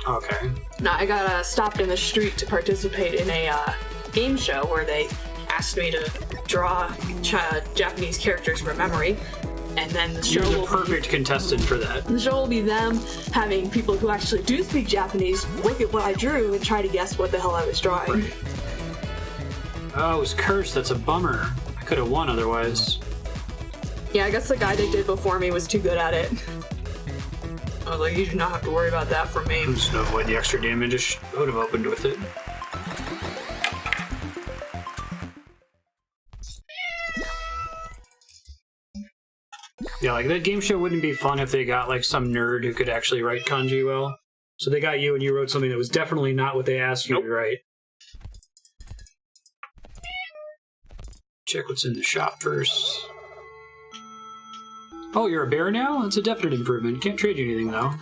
Okay. Now, I got stopped in the street to participate in a game show where they asked me to draw Japanese characters from memory, and then the show You're the will perfect contestant for that. The show will be them having people who actually do speak Japanese look at what I drew and try to guess what the hell I was drawing. Right. Oh, it was cursed. That's a bummer. I could have won otherwise. Yeah, I guess the guy that did before me was too good at it. I was like, you do not have to worry about that for me. I just know what the extra damage I would have opened with it. Yeah, like that game show wouldn't be fun if they got like some nerd who could actually write kanji well. So they got you and you wrote something that was definitely not what they asked you to write. Check what's in the shop first. Oh, you're a bear now? That's a definite improvement. Can't trade you anything though.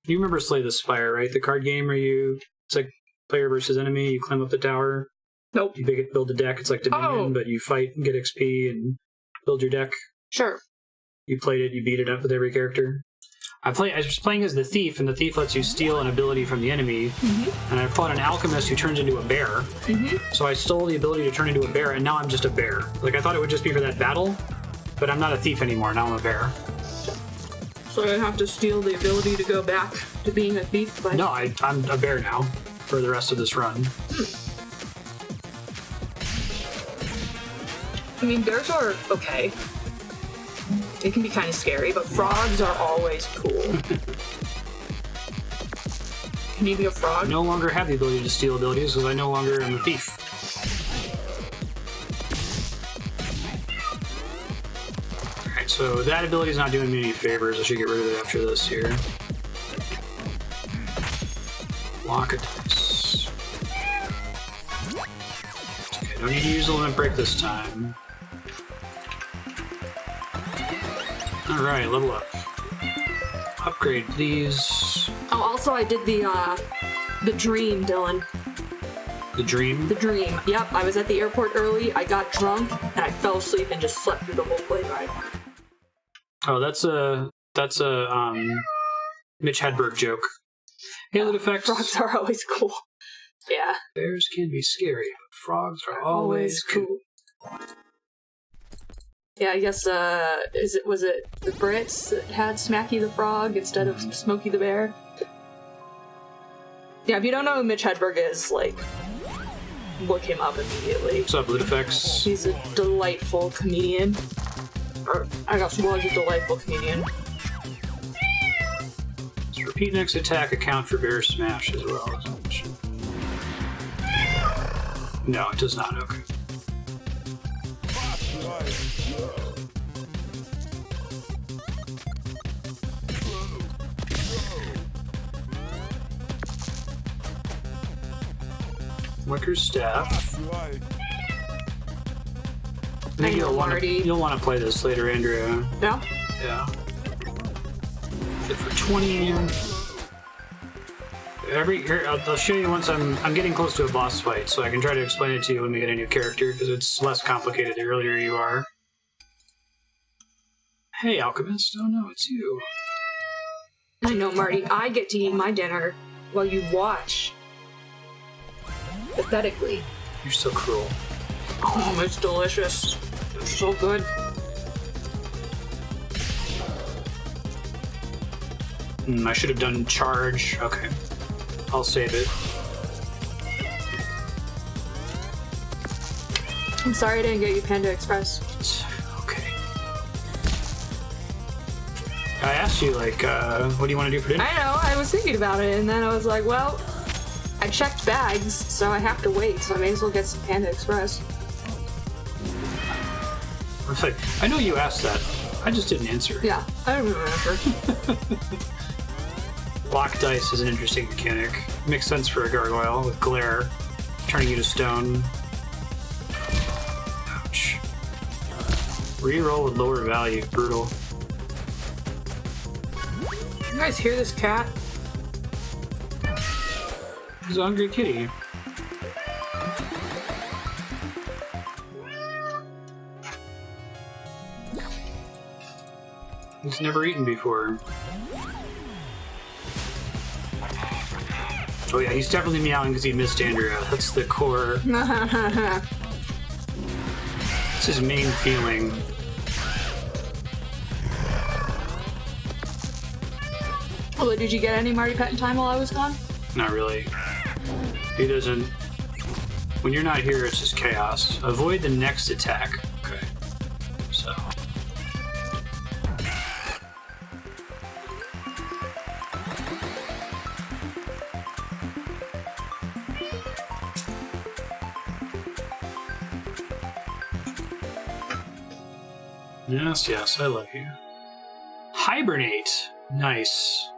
You remember Slay the Spire, right? The card game where it's like player versus enemy, you climb up the tower. Nope. You build a deck, it's like Dominion, but you fight and get XP and build your deck. Sure. You played it, you beat it up with every character. I was playing as the thief, and the thief lets you steal an ability from the enemy. And I fought an alchemist who turns into a bear. So I stole the ability to turn into a bear, and now I'm just a bear. Like, I thought it would just be for that battle, but I'm not a thief anymore, now I'm a bear. So I have to steal the ability to go back to being a thief? No, I'm a bear now, for the rest of this run. I mean, bears are okay. It can be kind of scary, but frogs are always cool. Can you be a frog? I no longer have the ability to steal abilities because I no longer am a thief. Alright, so that ability is not doing me any favors. I should get rid of it after this here. Block a dice. Okay, don't need to use the limit break this time. Alright, level up. Upgrade, please. Oh, also I did the dream, Dylan. The dream? The dream. Yep, I was at the airport early, I got drunk, and I fell asleep and just slept through the whole plane ride. Oh, that's a Mitch Hedberg joke. Hail effects. Frogs are always cool. Yeah. Bears can be scary, but frogs are always cool. Yeah, I guess, was it the Brits that had Smacky the Frog instead of Smokey the Bear? Yeah, if you don't know who Mitch Hedberg is, like, look him up immediately. What's up, Ludifex? He's a delightful comedian. Or, I guess was a delightful comedian. Does repeat next attack account for Bear Smash as well? No, it does not, okay. Wicker's staff. I think you'll want to play this later, Andrea. Yeah? Yeah. Hit for 20. Here, I'll show you once I'm getting close to a boss fight, so I can try to explain it to you when we get a new character, because it's less complicated the earlier you are. Hey, Alchemist. Oh no, it's you. I know, Marty. I get to eat my dinner while you watch. Pathetically. You're so cruel. Oh, it's delicious. It's so good. I should have done charge. Okay. I'll save it. I'm sorry I didn't get you Panda Express. Okay. I asked you, like, what do you want to do for dinner? I know, I was thinking about it, and then I was like, well, I checked bags, so I have to wait, so I may as well get some Panda Express. I was like, I know you asked that. I just didn't answer. Yeah, I don't remember. Block dice is an interesting mechanic. Makes sense for a gargoyle with glare, turning you to stone. Ouch. Reroll with lower value. Brutal. You guys hear this cat? He's a hungry kitty. He's never eaten before. Oh yeah, he's definitely meowing because he missed Andrea. That's the core. It's his main feeling. Well, did you get any Marty Pettin time while I was gone? Not really. He doesn't... When you're not here, it's just chaos. Avoid the next attack. Okay. So... Yes, yes, I love you. Hibernate! Nice.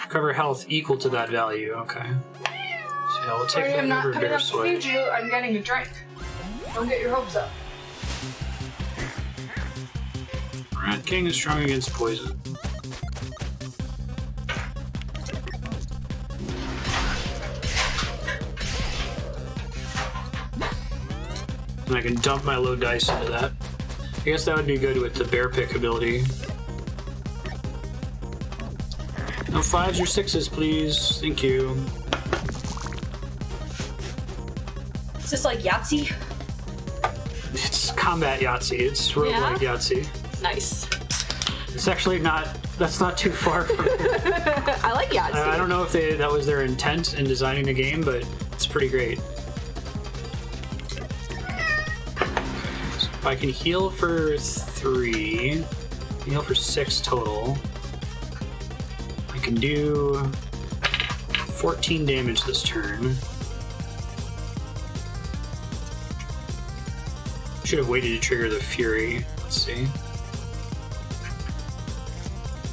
Cover health equal to that value, okay. So yeah, we'll take that over Bear Sway. you. I'm getting a drink. Don't get your hopes up. Rat King is strong against poison. And I can dump my low dice into that. I guess that would be good with the bear pick ability. No 5s or 6s, please. Thank you. Is this like Yahtzee? It's combat Yahtzee. It's roguelike Yahtzee. Nice. It's actually not... That's not too far from it. I like Yahtzee. I don't know if that was their intent in designing the game, but it's pretty great. I can heal for 3, heal for 6 total. I can do 14 damage this turn. Should have waited to trigger the Fury. Let's see.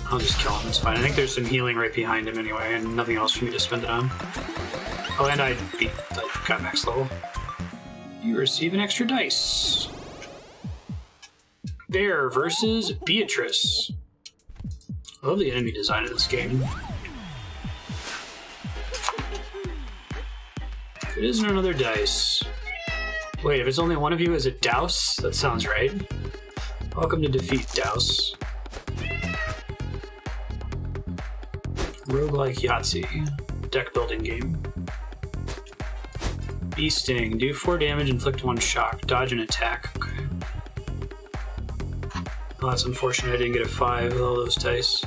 I'll just kill him, it's fine. I think there's some healing right behind him anyway, and nothing else for me to spend it on. Oh, and I got max level. You receive an extra dice. Bear versus Beatrice. I love the enemy design of this game. It isn't another dice. Wait, if it's only one of you, is it Douse? That sounds right. Welcome to Defeat, Douse. Roguelike Yahtzee. Deck building game. Bee Sting. Do 4 damage, inflict 1 shock. Dodge an attack. Okay. Oh, that's unfortunate I didn't get a 5 with all those dice.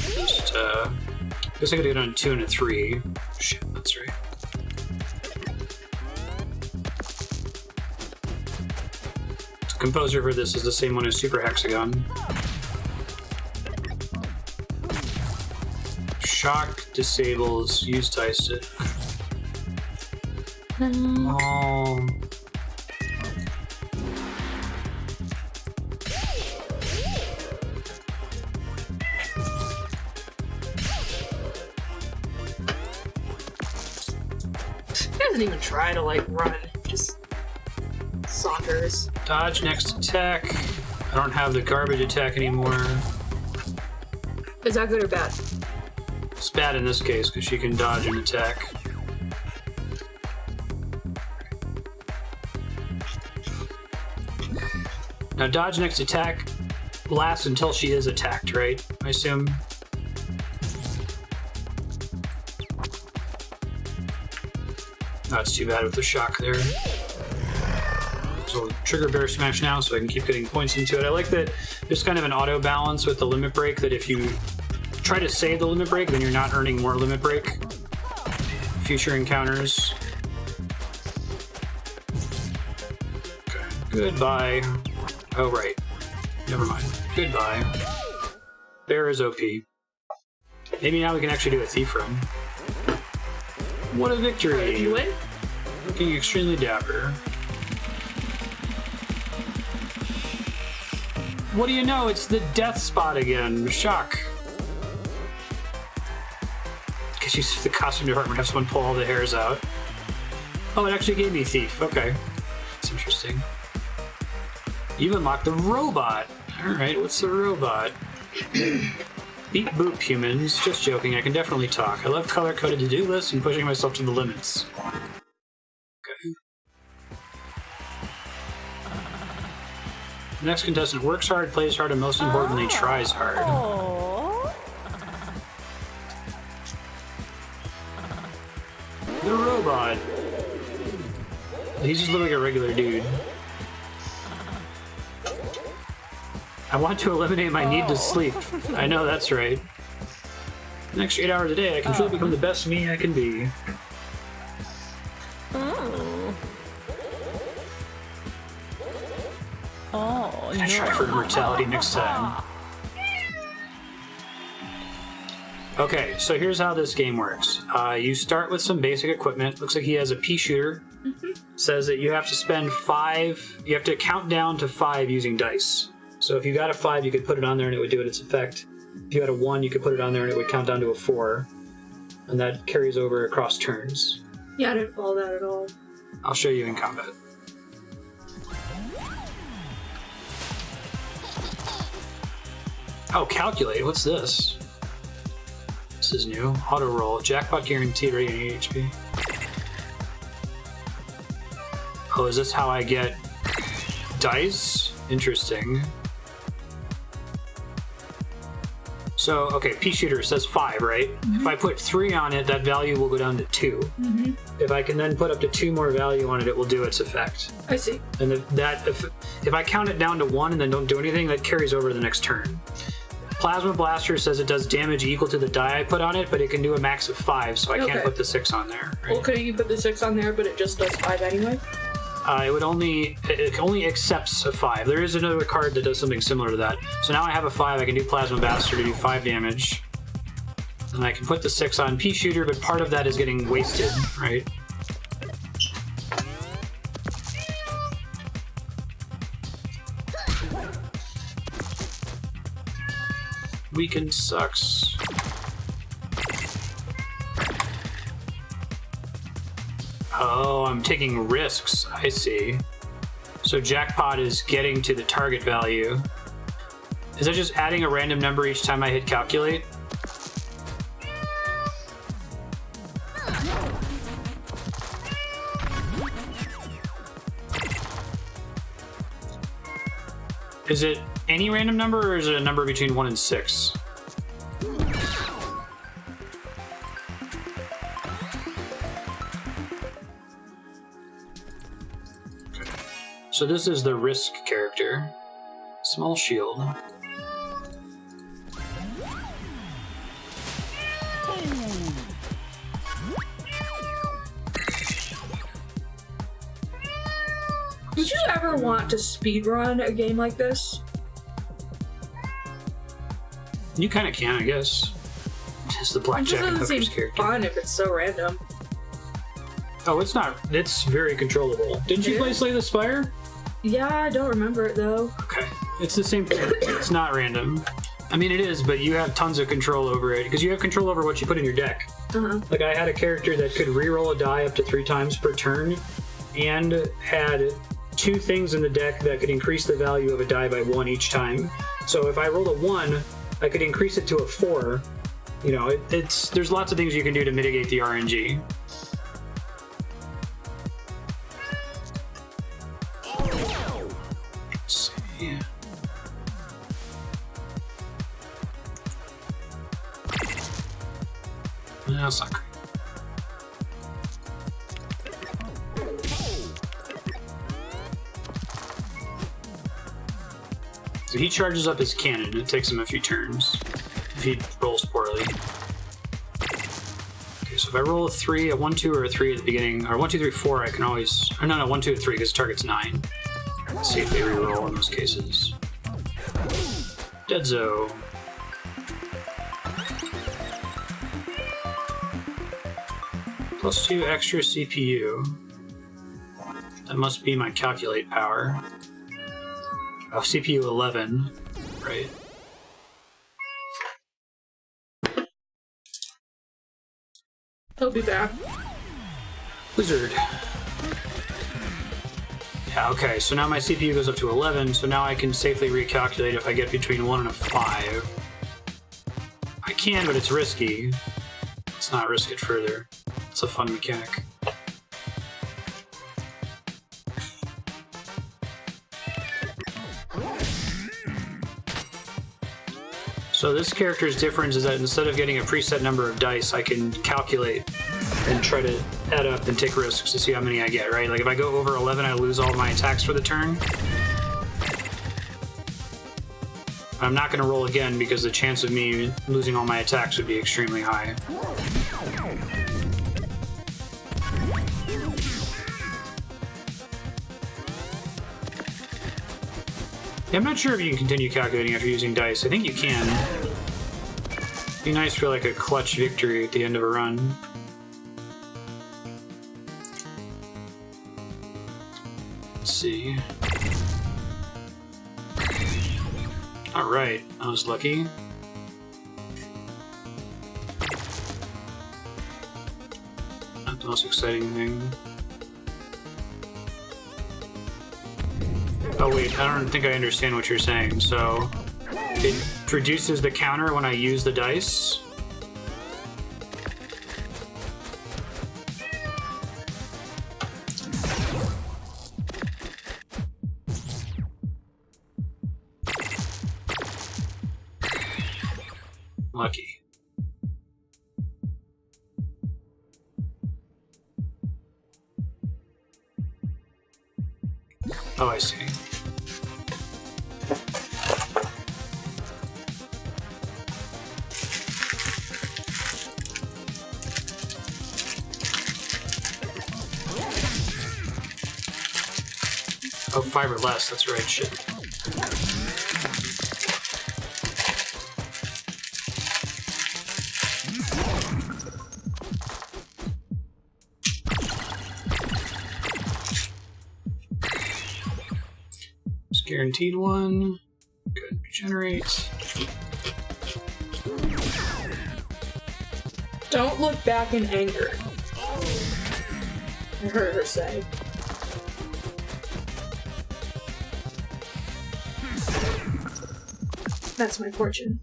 Just, guess I gotta get on a 2 and a 3. Shit, that's right. The composer for this is the same one as Super Hexagon. Shock disables, use dice to... Oh. He doesn't even try to like run, just sockers. Dodge next attack. I don't have the garbage attack anymore. Is that good or bad? It's bad in this case because she can dodge an attack. Now dodge next attack lasts until she is attacked, right? I assume. That's too bad with the shock there. So trigger Bear Smash now so I can keep getting points into it. I like that there's kind of an auto balance with the limit break, that if you try to save the limit break, then you're not earning more limit break. Future encounters. Okay. Goodbye. Oh, right. Never mind. Goodbye. Bear is OP. Maybe now we can actually do a Thief Room. What a victory! Did you win? Looking extremely dapper. What do you know? It's the death spot again. Shock. Because you see the costume department have someone pull all the hairs out. Oh, it actually gave me Thief. Okay. That's interesting. You've unlocked the robot. Alright, what's the robot? Beat boop, humans. Just joking, I can definitely talk. I love color-coded to-do lists and pushing myself to the limits. Okay. The next contestant works hard, plays hard, and most importantly, tries hard. Oh. The robot. He just looks like a regular dude. I want to eliminate my need to sleep. I know that's right. The next 8 hours a day, I can truly become the best me I can be. Oh. Oh, I try for immortality next time. Okay, so here's how this game works. You start with some basic equipment. Looks like he has a pea shooter. Says that you have to spend 5. You have to count down to 5 using dice. So if you got a 5, you could put it on there and it would do its effect. If you had a 1, you could put it on there and it would count down to a 4. And that carries over across turns. Yeah, I didn't follow that at all. I'll show you in combat. Oh, calculate. What's this? This is new. Auto roll. Jackpot guaranteed rating 8 HP. Oh, is this how I get dice? Interesting. So, okay, pea shooter says 5, right? If I put 3 on it, that value will go down to 2. If I can then put up to 2 more value on it, it will do its effect. I see. And if I count it down to 1 and then don't do anything, that carries over to the next turn. Plasma Blaster says it does damage equal to the die I put on it, but it can do a max of 5, so I can't Okay. put the 6 on there. Right? Well, couldn't you put the 6 on there, but it just does 5 anyway? It only accepts a 5. There is another card that does something similar to that. So now I have a 5, I can do Plasma Blaster to do 5 damage. And I can put the 6 on Pea Shooter, but part of that is getting wasted, right? Weakened sucks. Oh, I'm taking risks. I see. So Jackpot is getting to the target value. Is that just adding a random number each time I hit calculate? Is it any random number, or is it a number between 1 and 6? So this is the Risk character. Small shield. Would you ever want to speedrun a game like this? You kind of can, I guess. It's the It Blackjack and doesn't seem Hookers character. fun if it's so random. Oh, it's not. It's very controllable. Didn't you play Slay the Spire? Yeah, I don't remember it though. Okay. It's the same thing. It's not random. I mean, it is, but you have tons of control over it, because you have control over what you put in your deck. Like, I had a character that could reroll a die up to 3 times per turn, and had 2 things in the deck that could increase the value of a die by 1 each time. So if I rolled a 1, I could increase it to a 4. You know, there's lots of things you can do to mitigate the RNG. Let's see. No, that's not great. So he charges up his cannon. It takes him a few turns if he rolls poorly. Okay, so if I roll a 3, a 1, 2, or a 3 at the beginning, or 1, 2, 3, 4, I can always... Or no, 1, 2, 3, because the target's 9. Let's see if they reroll in those cases. Deadzo. +2 extra CPU. That must be my calculate power. Oh, CPU 11, right? He'll be back. Wizard. Yeah, okay, so now my CPU goes up to 11, so now I can safely recalculate if I get between 1 and a 5. I can, but it's risky. Let's not risk it further. It's a fun mechanic. So this character's difference is that instead of getting a preset number of dice, I can calculate and try to add up and take risks to see how many I get, right? Like if I go over 11, I lose all my attacks for the turn. I'm not going to roll again because the chance of me losing all my attacks would be extremely high. Yeah, I'm not sure if you can continue calculating after using dice. I think you can. It'd be nice for like a clutch victory at the end of a run. Let's see. Alright, I was lucky. Not the most exciting thing. Oh wait, I don't think I understand what you're saying. So, it produces the counter when I use the dice? Lucky. Oh, I see. Oh, 5 or less, that's right, shit. It's guaranteed one. Good, generate. Don't look back in anger. I heard her say. That's my fortune.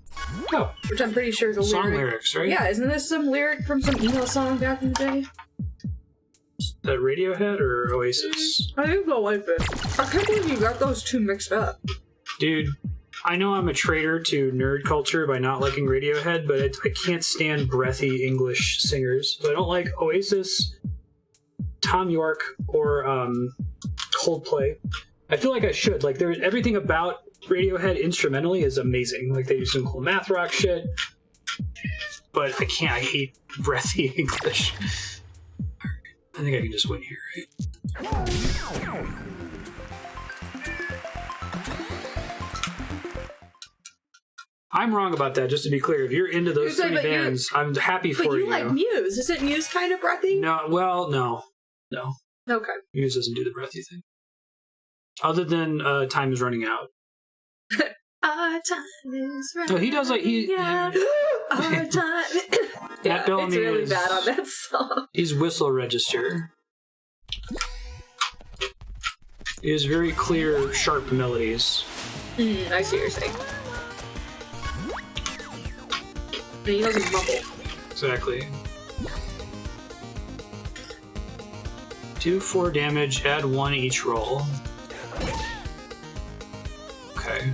Oh, Which I'm pretty sure is a song lyric. lyrics, right? Yeah, isn't this some lyric from some emo song back in the day? That Radiohead or Oasis? I think Oasis. I can't believe you got those two mixed up. Dude, I know I'm a traitor to nerd culture by not liking Radiohead, but I can't stand breathy English singers. So I don't like Oasis, Tom York, or Coldplay. I feel like I should. Like, there's everything about Radiohead instrumentally is amazing. Like, they do some cool math rock shit. But I can't. I hate breathy English. I think I can just win here, right? I'm wrong about that, just to be clear. If you're into those three bands, I'm happy for you. But you like Muse. Isn't Muse kind of breathy? No, well, no. Okay. Muse doesn't do the breathy thing. Other than Time Is Running Out. Our time is running out. No, he does like... Our time... Yeah, it's really bad on that song. He's whistle register. He has very clear, sharp melodies. I see what you're saying. And he doesn't mumble. Exactly. Do 4 damage, add 1 each roll. Okay.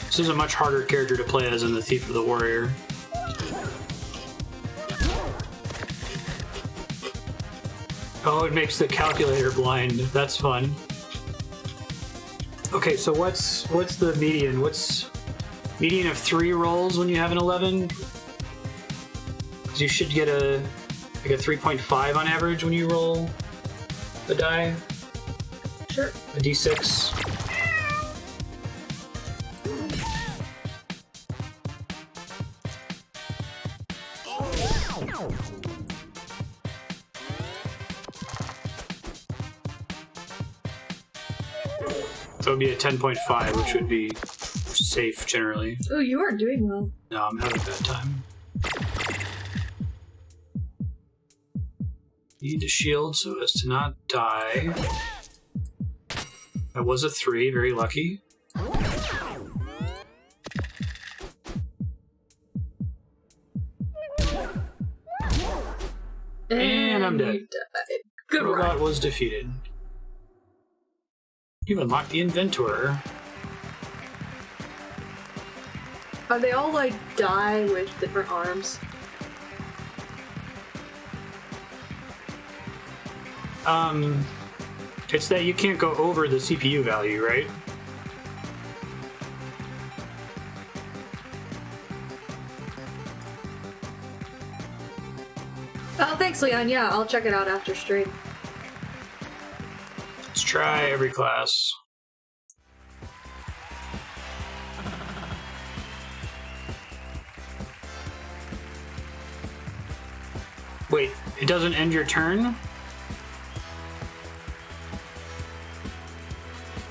This is a much harder character to play as in the Thief of the Warrior. Oh, it makes the calculator blind. That's fun. Okay, so what's the median? What's median of 3 rolls when you have an 11? Because you should get a 3.5 on average when you roll a die. Sure. A d6. So it would be a 10.5, which would be safe generally. Oh, you aren't doing well. No, I'm having a bad time. Need to shield so as to not die. That was a 3, very lucky. And I'm dead. Good Robot run. was defeated. You've unlocked the Inventor. They all like die with different arms. It's that you can't go over the CPU value, right? Oh, thanks, Leon. Yeah, I'll check it out after stream. Let's try every class. Wait, it doesn't end your turn?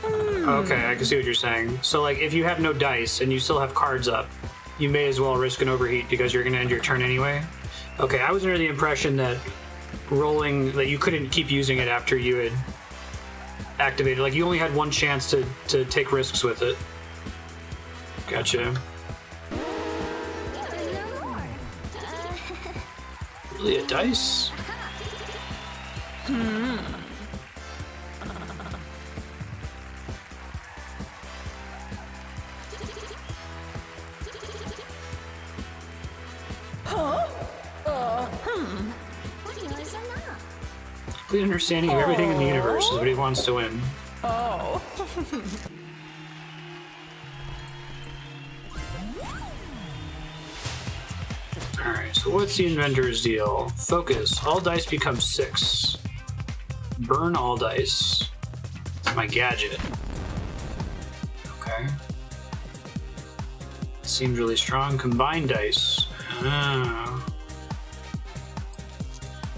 Okay, I can see what you're saying. So, like, if you have no dice and you still have cards up, you may as well risk an overheat because you're going to end your turn anyway. Okay, I was under the impression that that you couldn't keep using it after you had activated. Like, you only had one chance to take risks with it. Gotcha. Really, a dice? Complete understanding of everything in the universe is what he wants to win. Oh. Alright, so what's the Inventor's deal? Focus. All dice become 6. Burn all dice. It's my gadget. Okay. Seems really strong. Combine dice. Ah.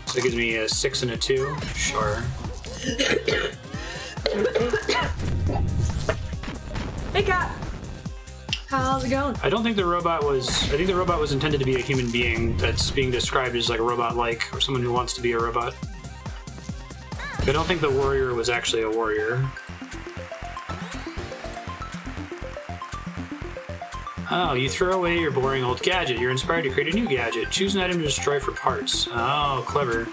So it gives me a 6 and a 2. Sure. Hey, cat. How's it going? I don't think the robot was. I think the robot was intended to be a human being that's being described as like a robot-like, or someone who wants to be a robot. I don't think the warrior was actually a warrior. Oh, you throw away your boring old gadget. You're inspired to create a new gadget. Choose an item to destroy for parts. Oh, clever.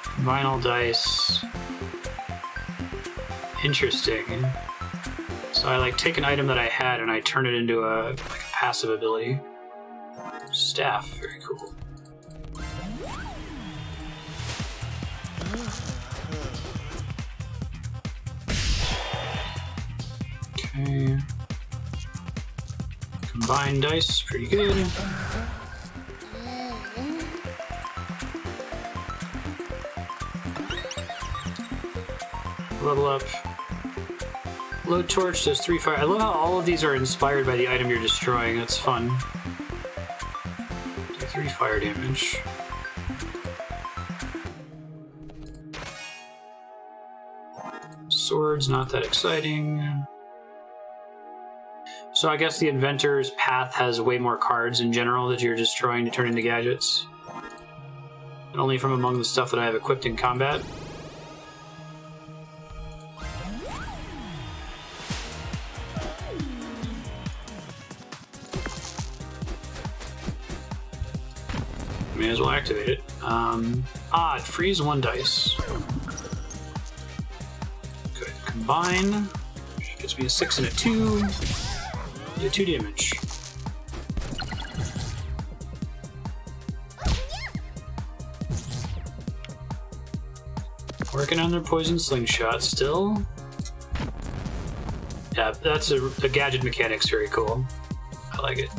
Combine all dice. Interesting. So I like take an item that I had and I turn it into a passive ability. Staff, very cool. Okay. Combine dice, pretty good. Level up. Load torch does 3 fire. I love how all of these are inspired by the item you're destroying. That's fun. Do 3 fire damage. Swords, not that exciting. So I guess the Inventor's path has way more cards in general that you're destroying to turn into gadgets. And only from among the stuff that I have equipped in combat. May as well activate it. It frees 1 dice. Good. Combine. Gives me a 6 and a 2. Do 2 damage. Working on their poison slingshot still. Yeah, that's a gadget mechanic's very cool. I like it.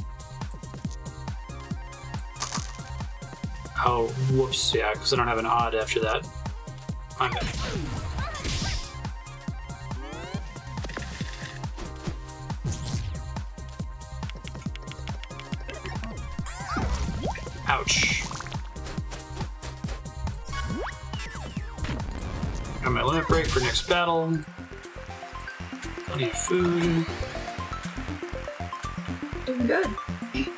Oh, whoops, yeah, because I don't have an odd after that. I'm good. Ouch. Got my limit break for next battle. Plenty of food. Doing good.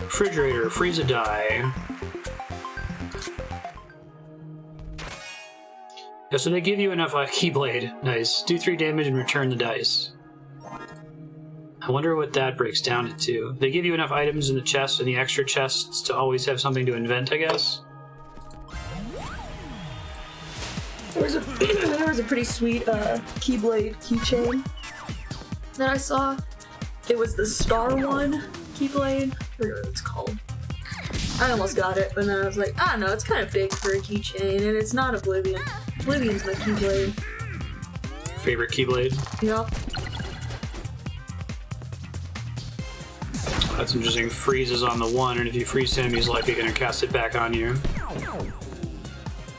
Refrigerator, freeze a die. Yeah, so they give you enough Keyblade. Nice. Do 3 damage and return the dice. I wonder what that breaks down into. They give you enough items in the chest and the extra chests to always have something to invent, I guess. There was a pretty sweet Keyblade keychain that I saw. It was the Star One Keyblade. I forget what it's called. I almost got it, but then I was like, I don't know, it's kind of big for a keychain, and it's not Oblivion. Oblivion's my Keyblade. Favorite Keyblade? Yep. That's interesting. Freeze is on the 1, and if you freeze him, he's likely going to cast it back on you.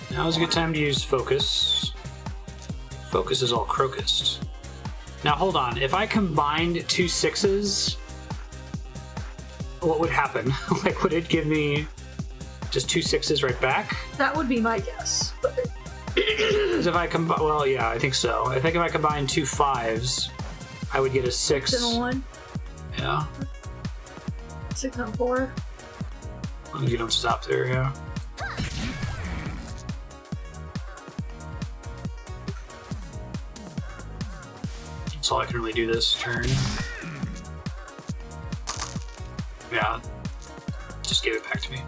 Now's a good time to use Focus. Focus is all crocus. Now, hold on. If I combined 2 6s, what would happen? Like, would it give me just 2 6s right back? That would be my guess. But Because if I combine, well, yeah, I think so. I think if I combine 2 5s, I would get a 6. 6 and a 1? Yeah. 6 and a 4? As long as you don't stop there, yeah. That's all I can really do this turn. Yeah. Just give it back to me.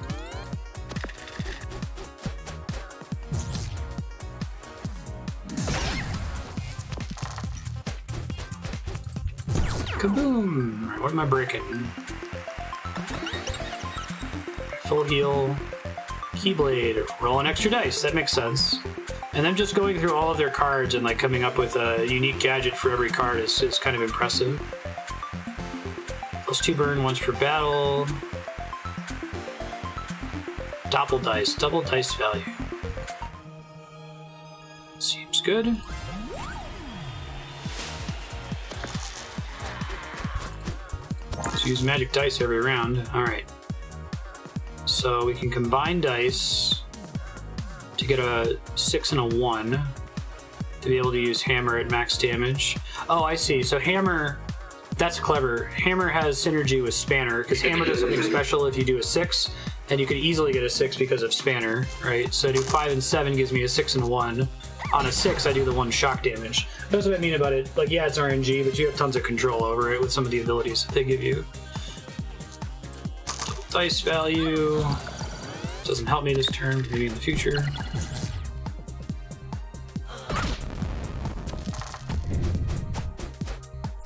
Kaboom! Alright, what am I breaking? Full heal. Keyblade. Roll an extra dice. That makes sense. And them just going through all of their cards and like coming up with a unique gadget for every card is kind of impressive. +2 burn once per battle. Double dice value. good. Let's use magic dice every round. Alright. So we can combine dice to get a 6 and a 1 to be able to use hammer at max damage. Oh, I see. So hammer, that's clever. Hammer has synergy with spanner because hammer does something special if you do a 6, and you could easily get a 6 because of spanner, right? So I do 5 and 7 gives me a 6 and a 1. On a 6, I do the 1 shock damage. That's what I mean about it. Like, yeah, it's RNG, but you have tons of control over it with some of the abilities that they give you. Double dice value. Doesn't help me this turn, maybe in the future.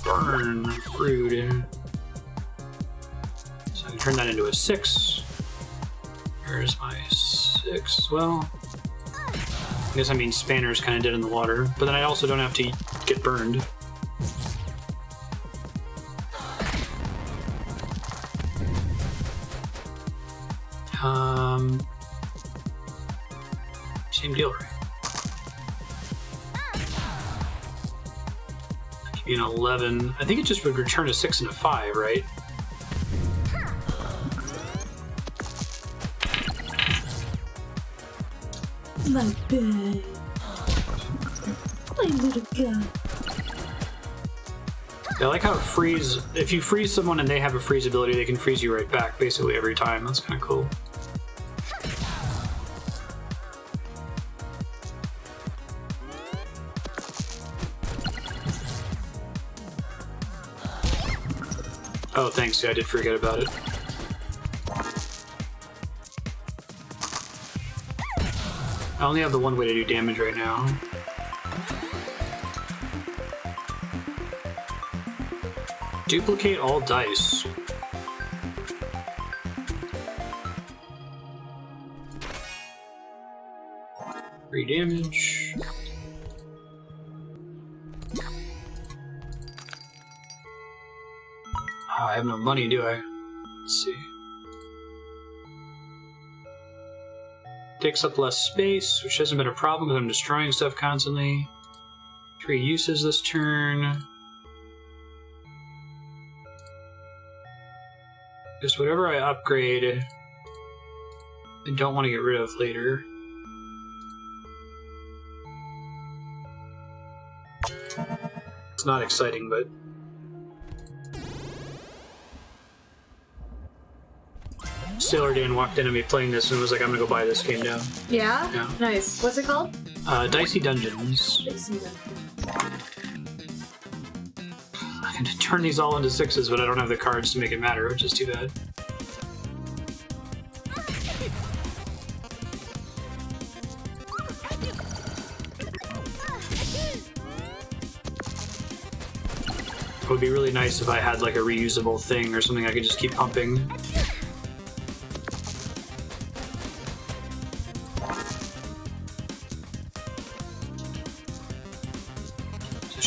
Burn. Rude. So I can turn that into a 6. Where's my 6? Well, I guess I mean Spanner's kind of dead in the water, but then I also don't have to get burned. Same deal, right? Give me an 11. I think it just would return a 6 and a 5, right? My babe. My little girl. Yeah, I like how freeze, if you freeze someone and they have a freeze ability, they can freeze you right back basically every time. That's kind of cool. Oh, thanks. Yeah, I did forget about it. I only have the one way to do damage right now. Duplicate all dice. Free damage. Oh, I have no money, do I? Let's see. Takes up less space, which hasn't been a problem because I'm destroying stuff constantly. 3 uses this turn. Just whatever I upgrade, I don't want to get rid of later. It's not exciting, but... Sailor Dan walked in on me playing this and was like, I'm gonna go buy this game now. Yeah? Yeah. Nice. What's it called? Dicey Dungeons. Dicey Dungeons. I can turn these all into 6s, but I don't have the cards to make it matter, which is too bad. It would be really nice if I had like a reusable thing or something I could just keep pumping.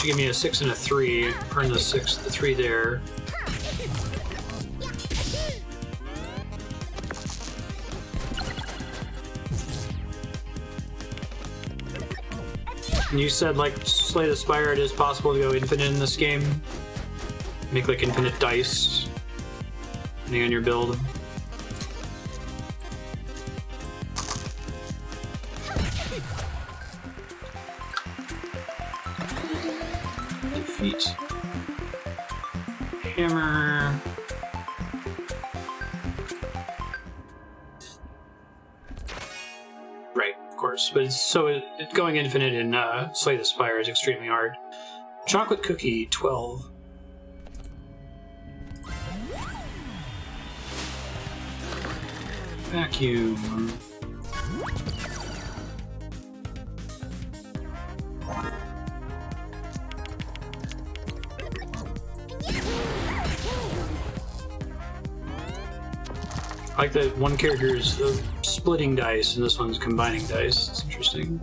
Give me a 6 and a 3. Burn the 6, the 3 there. And you said, like, Slay the Spire, it is possible to go infinite in this game. Make, like, infinite dice, depending on your build. Defeat. Hammer. Right, of course. But going infinite in Slay the Spire is extremely hard. Chocolate cookie, 12. Vacuum. I like that one character is splitting dice and this one's combining dice. It's interesting.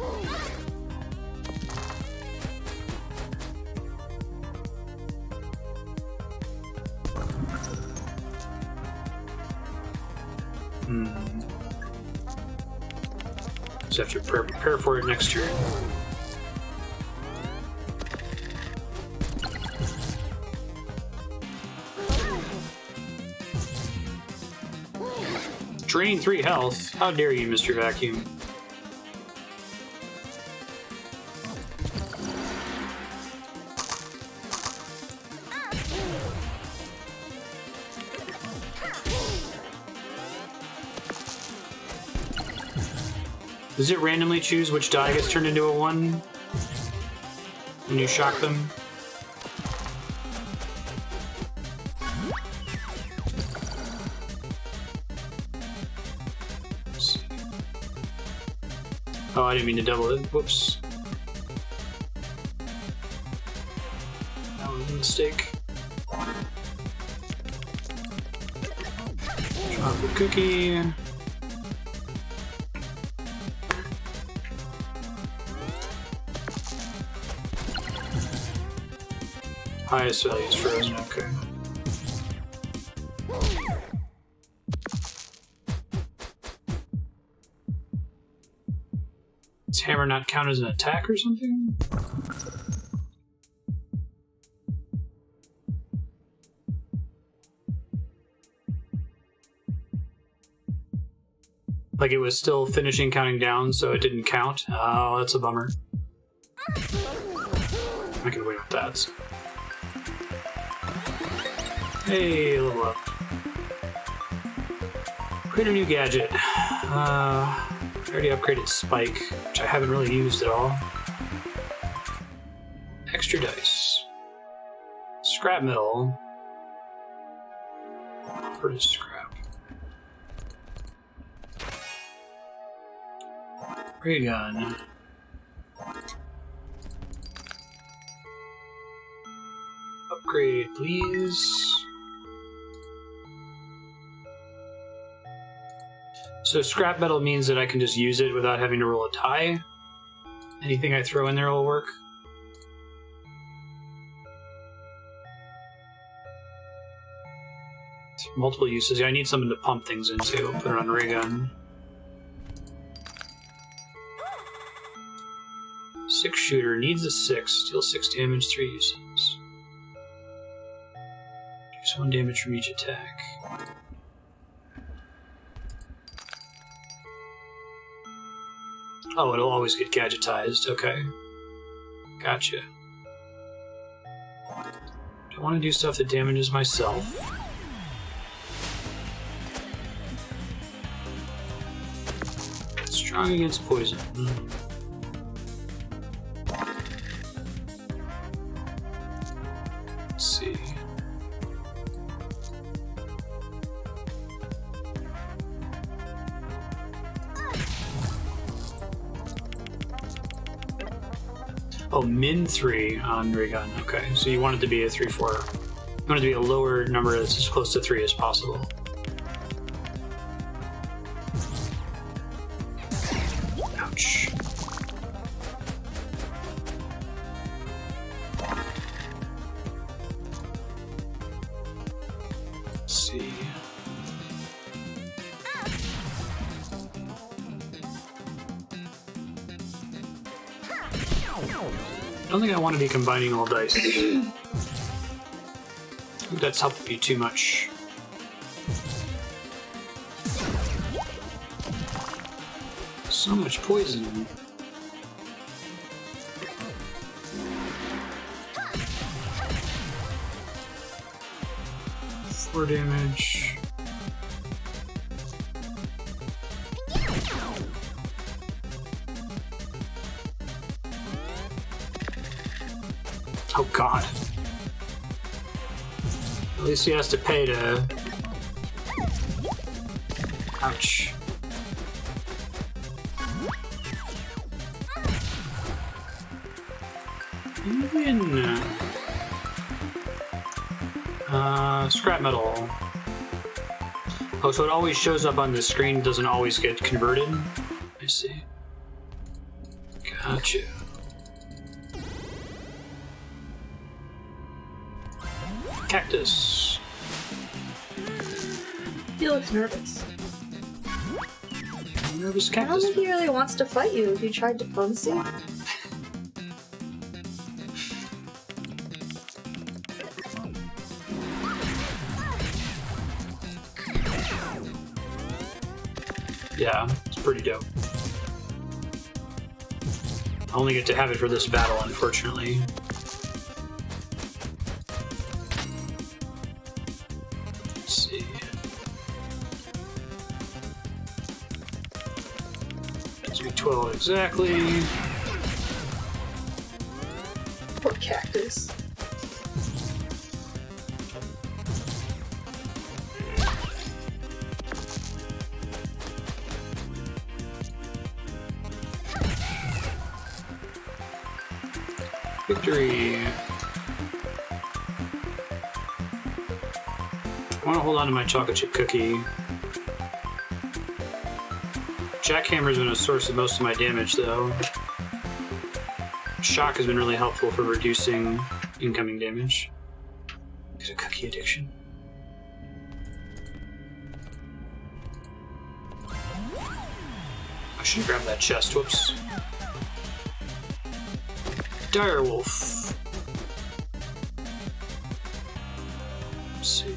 Just have to prepare for it next turn. Drain 3 health. How dare you, Mr. Vacuum? Does it randomly choose which die gets turned into a 1 when you shock them? Oh, I didn't mean to double it. Whoops. That was a mistake. Chocolate cookie. Highest value is frozen, okay. Does hammer not count as an attack or something? Like it was still finishing counting down, so it didn't count? Oh, that's a bummer. I can wait with that. So. Hey, level up. Create a new gadget. I already upgraded Spike, which I haven't really used at all. Extra dice. Scrap metal. Where is scrap? Ray gun. Upgrade, please. So scrap metal means that I can just use it without having to roll a die. Anything I throw in there will work. Multiple uses. Yeah, I need something to pump things into. Put it on ray gun. 6 shooter needs a 6. Steal 6 damage, 3 uses. Takes 1 damage from each attack. Oh, it'll always get gadgetized. Okay. Gotcha. Don't want to do stuff that damages myself. Strong against poison. Let's see. Oh, min 3 on ray gun. Okay, so you want it to be a 3-4. You want it to be a lower number that's as close to 3 as possible. Ouch. Let's see. I don't think I want to be combining all dice. I think that's helping me too much. So much poison. Four damage. Oh god. At least he has to pay to... Ouch. You win. Scrap metal. Oh, so it always shows up on the screen, doesn't always get converted? I see. Gotcha. Cactus. He looks nervous. Nervous I don't cactus. think he really wants to fight you. Have you tried diplomacy? Yeah, it's pretty dope. I only get to have it for this battle, unfortunately. Let's see. Gives me 12 exactly. Poor cactus. Victory. I want to hold on to my chocolate chip cookie. Jackhammer's been a source of most of my damage, though. Shock has been really helpful for reducing incoming damage. There's a cookie addiction. I should have grabbed that chest. Whoops. Direwolf. Let's see.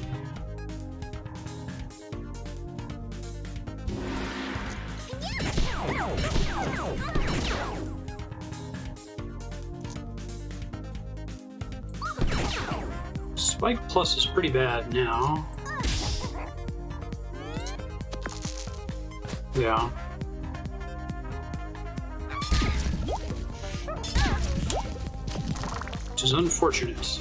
Spike Plus is pretty bad now. Yeah. Which is unfortunate.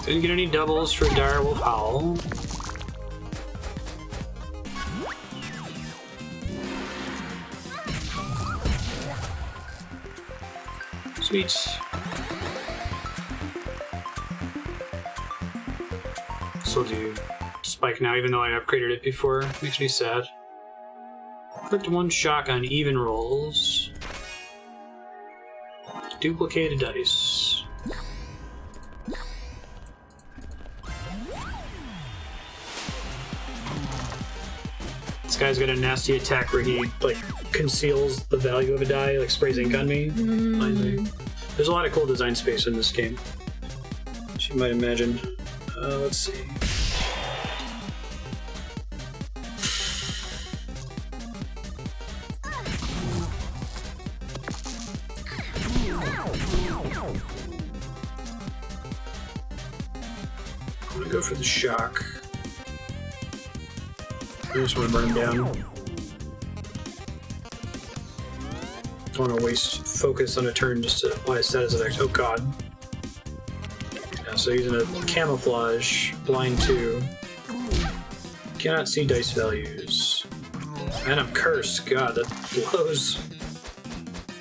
Didn't get any doubles for Direwolf Howl. Sweet. Still do Spike now, even though I upgraded it before. Makes me sad. Clicked one shock on even rolls. Duplicate a dice. This guy's got a nasty attack where he like conceals the value of a die, like sprays ink on me. There's a lot of cool design space in this game, as you might imagine. Let's see. I'm gonna go for the shock. I just want to burn him down. Don't want to waste focus on a turn just to apply a status effect. Oh god. Yeah, so using a camouflage, blind 2. Cannot see dice values. And I'm cursed. God, that blows.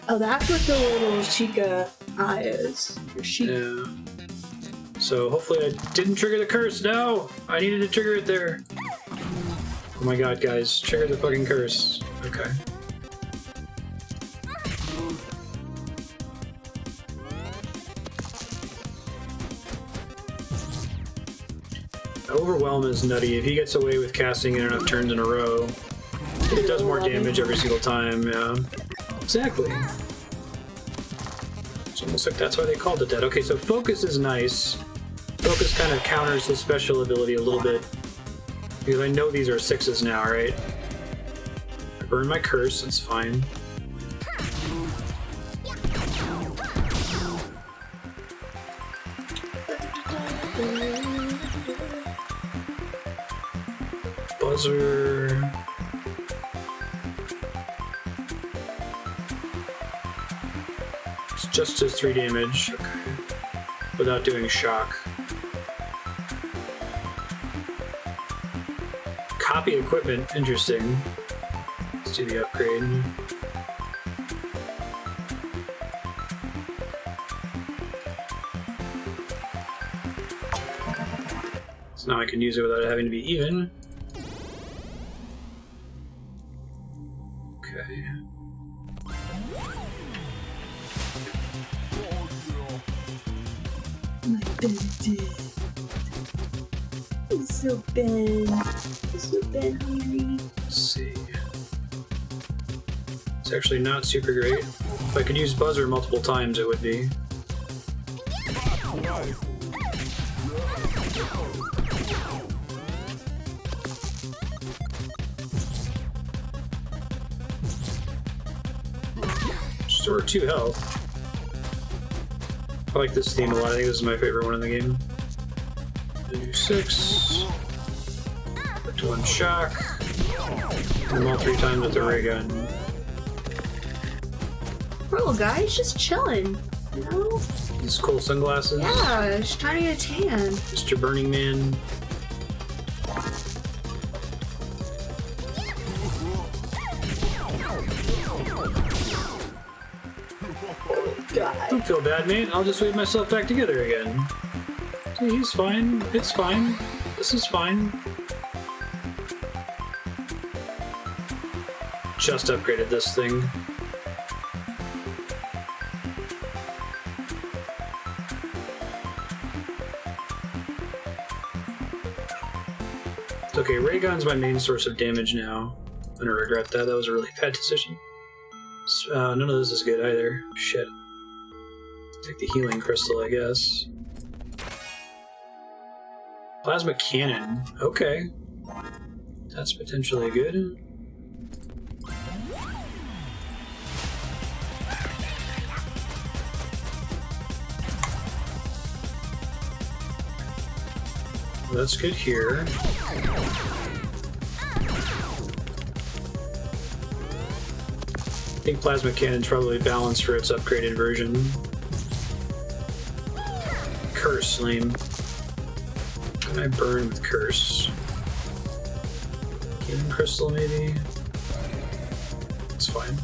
Oh, that's what the little Chica eye is. Your sheep. Yeah. So hopefully I didn't trigger the curse. No! I needed to trigger it there. Oh my god, guys. Trigger the fucking curse. Okay. Overwhelm is nutty. If he gets away with casting it enough turns in a row, it does more damage every single time, yeah. Exactly. It's almost like that's why they called it that. Okay, so focus is nice. Focus kind of counters his special ability a little bit. Because I know these are 6s now, right? I burn my curse, it's fine. Buzzer. It's just his 3 damage. Okay. Without doing shock. Copy equipment, interesting. Let's do the upgrade. So now I can use it without having to be even. Okay. My baby. He's so bad. He's so bad hungry. Let's see. It's actually not super great. If I could use buzzer multiple times, it would be. Restore 2 health. I like this theme a lot. I think this is my favorite one in the game. Do 6. Put to 1 shock. And them all 3 times with the ray gun. Bro, guy's just chilling. You know? These cool sunglasses. Yeah, just trying to get a tan. Mr. Burning Man. God. Don't feel bad, mate. I'll just weave myself back together again. See, he's fine. It's fine. This is fine. Just upgraded this thing. Okay, ray gun's my main source of damage now. I'm gonna regret that. That was a really bad decision. None of this is good either. Shit. Take the healing crystal, I guess. Plasma cannon. Okay. That's potentially good. That's good here. I think Plasma Cannon's probably balanced for its upgraded version. Curse, lame. Can I burn with Curse? Healing Crystal, maybe? It's fine.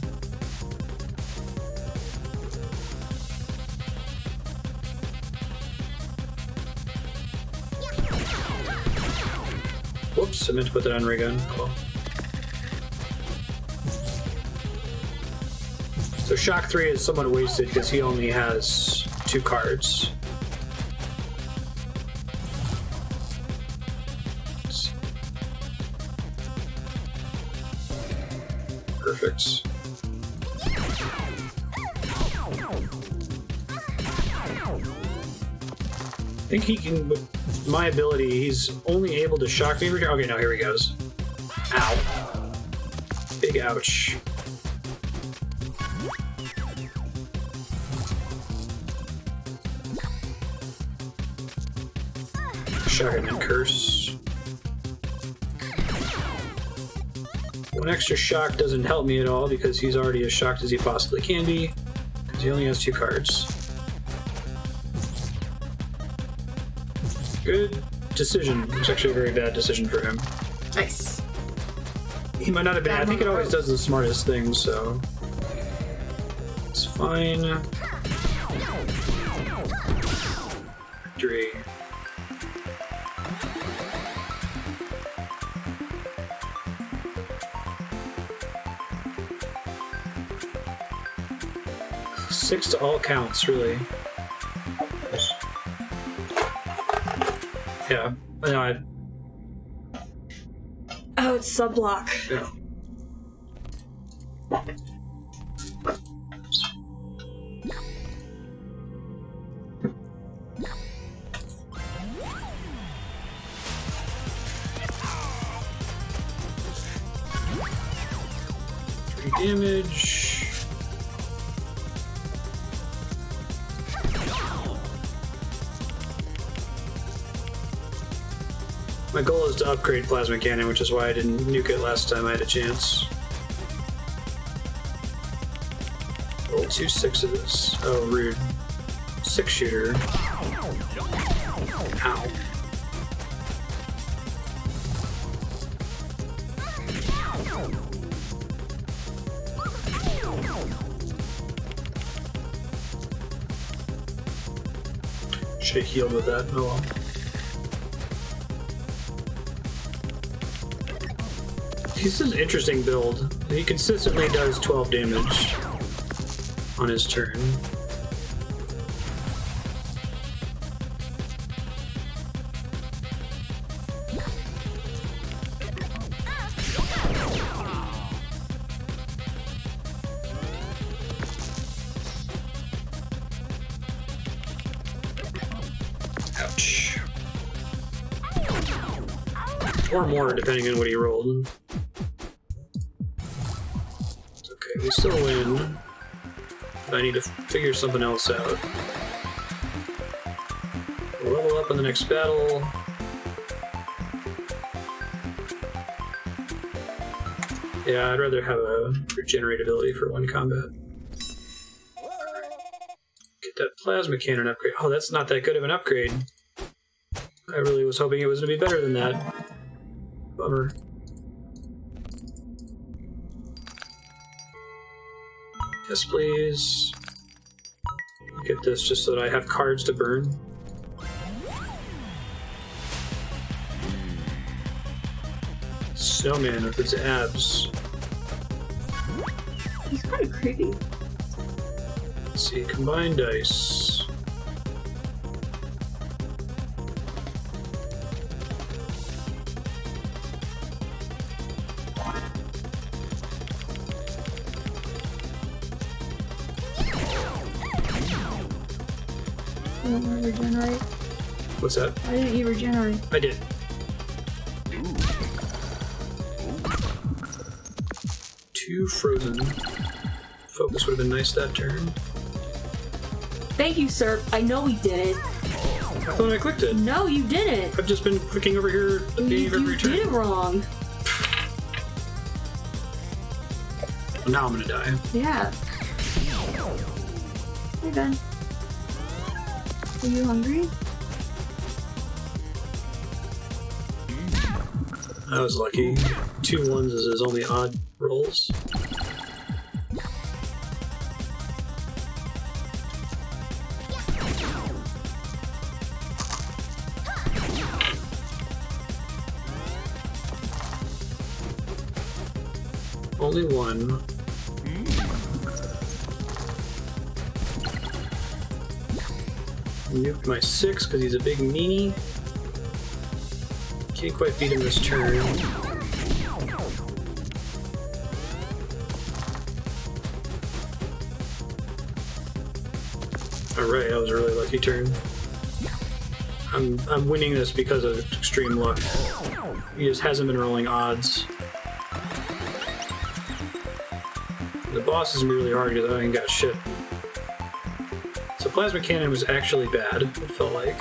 Whoops, I meant to put that on ray gun. Oh well. So Shock 3 is somewhat wasted because he only has 2 cards. Perfect. I think he can, with my ability, he's only able to shock me every turn. Okay, now here he goes. Ow. Big ouch. Shock him and curse. 1 extra shock doesn't help me at all because he's already as shocked as he possibly can be. Because he only has 2 cards. Good decision. It's actually a very bad decision for him. Nice. He might not have been. I think it always does the smartest thing, so it's fine. Victory. Six to all counts, really. Yeah, I know. Oh, it's sub-block. Yeah. Damage. My goal is to upgrade Plasma Cannon, which is why I didn't nuke it last time I had a chance. Roll 2 6s. Oh, rude. 6-shooter. Ow. Should have healed with that. Oh well. This is an interesting build. He consistently does 12 damage on his turn. Or more, depending on what he rolled. Okay, we still win. I need to figure something else out. We'll level up in the next battle. Yeah, I'd rather have a regenerate ability for one combat. Get that plasma cannon upgrade. Oh, that's not that good of an upgrade. I really was hoping it was going to be better than that. Bummer. Yes, please. Get this just so that I have cards to burn. Snowman with his abs. He's kind of creepy. Let's see, combine dice. You don't want to regenerate? What's that? Why didn't you regenerate? I did. Two frozen. Focus would have been nice that turn. Thank you, sir. I know we did it. I thought I clicked it. No, you didn't. I've just been clicking over here at the beginning of every You turn. did it wrong. Well, now I'm gonna die. Yeah. Hey, Ben. Are you hungry? I was lucky. 2 ones is his only odd rolls. Only one. Nuke my 6 because he's a big meanie. Can't quite beat him this turn. Alright, that was a really lucky turn. I'm winning this because of extreme luck. He just hasn't been rolling odds. The boss is really hard because I ain't got shit. So Plasma Cannon was actually bad, it felt like.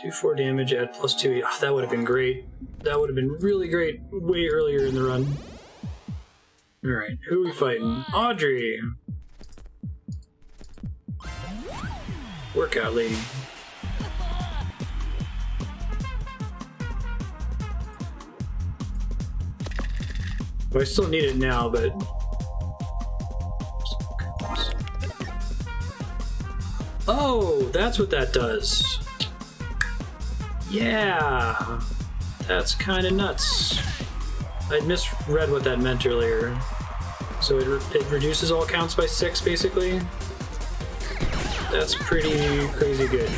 Do 4 damage, add +2. Oh, that would have been great. That would have been really great way earlier in the run. Alright, who are we fighting? Audrey! Workout lady. Well, I still need it now, but... Oh, that's what that does. Yeah, that's kind of nuts. I misread what that meant earlier. So it reduces all counts by 6, basically. That's pretty crazy good.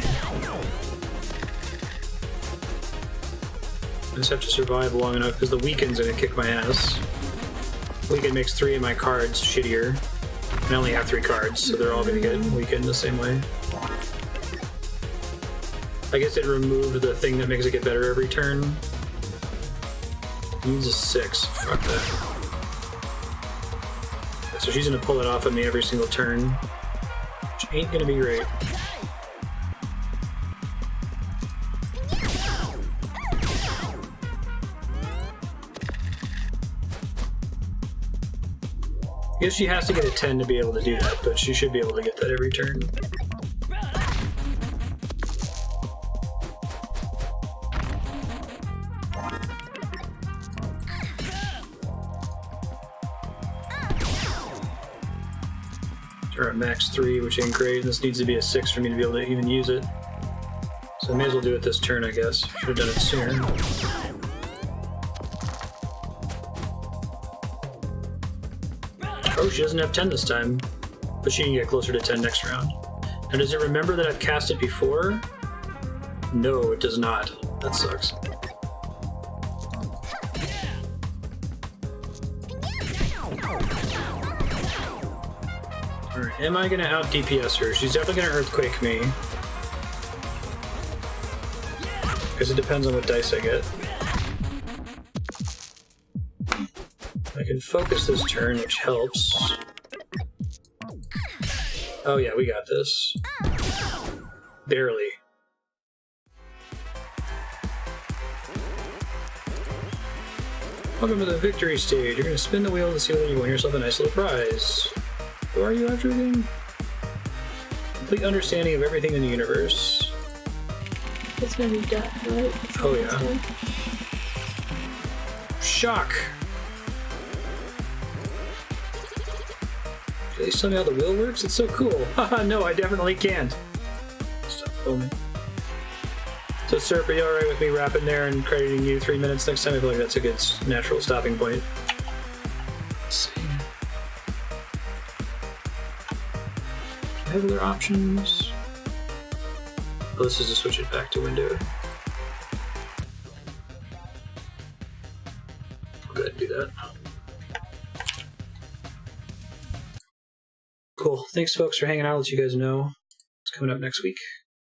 I just have to survive long enough because the weakened's gonna kick my ass. Weakened makes 3 of my cards shittier. I only have 3 cards, so they're all gonna get weakened the same way. I guess it removed the thing that makes it get better every turn. Needs a 6. Fuck that. So she's gonna pull it off of me every single turn, which ain't gonna be great. I guess she has to get a 10 to be able to do that, but she should be able to get that every turn. We're at max 3, which ain't great. This needs to be a 6 for me to be able to even use it. So I may as well do it this turn, I guess. Should have done it sooner. Oh, she doesn't have 10 this time, but she can get closer to 10 next round. Now, does it remember that I've cast it before? No, it does not. That sucks. Am I gonna out DPS her? She's definitely gonna Earthquake me. Because it depends on what dice I get. I can focus this turn, which helps. Oh yeah, we got this. Barely. Welcome to the victory stage. You're gonna spin the wheel to see whether you win yourself a nice little prize. Who are you after again? Complete understanding of everything in the universe. It's gonna be death, right? Oh yeah. Shock! Can you tell me how the wheel works? It's so cool. Haha, no, I definitely can't. Stop filming. So, Serp, are you alright with me wrapping there and crediting you 3 minutes next time? I feel like that's a good natural stopping point. Let's see. Do I have other options? Oh, this is to switch it back to window. I'll go ahead and do that. Cool. Thanks, folks, for hanging out. I'll let you guys know what's coming up next week.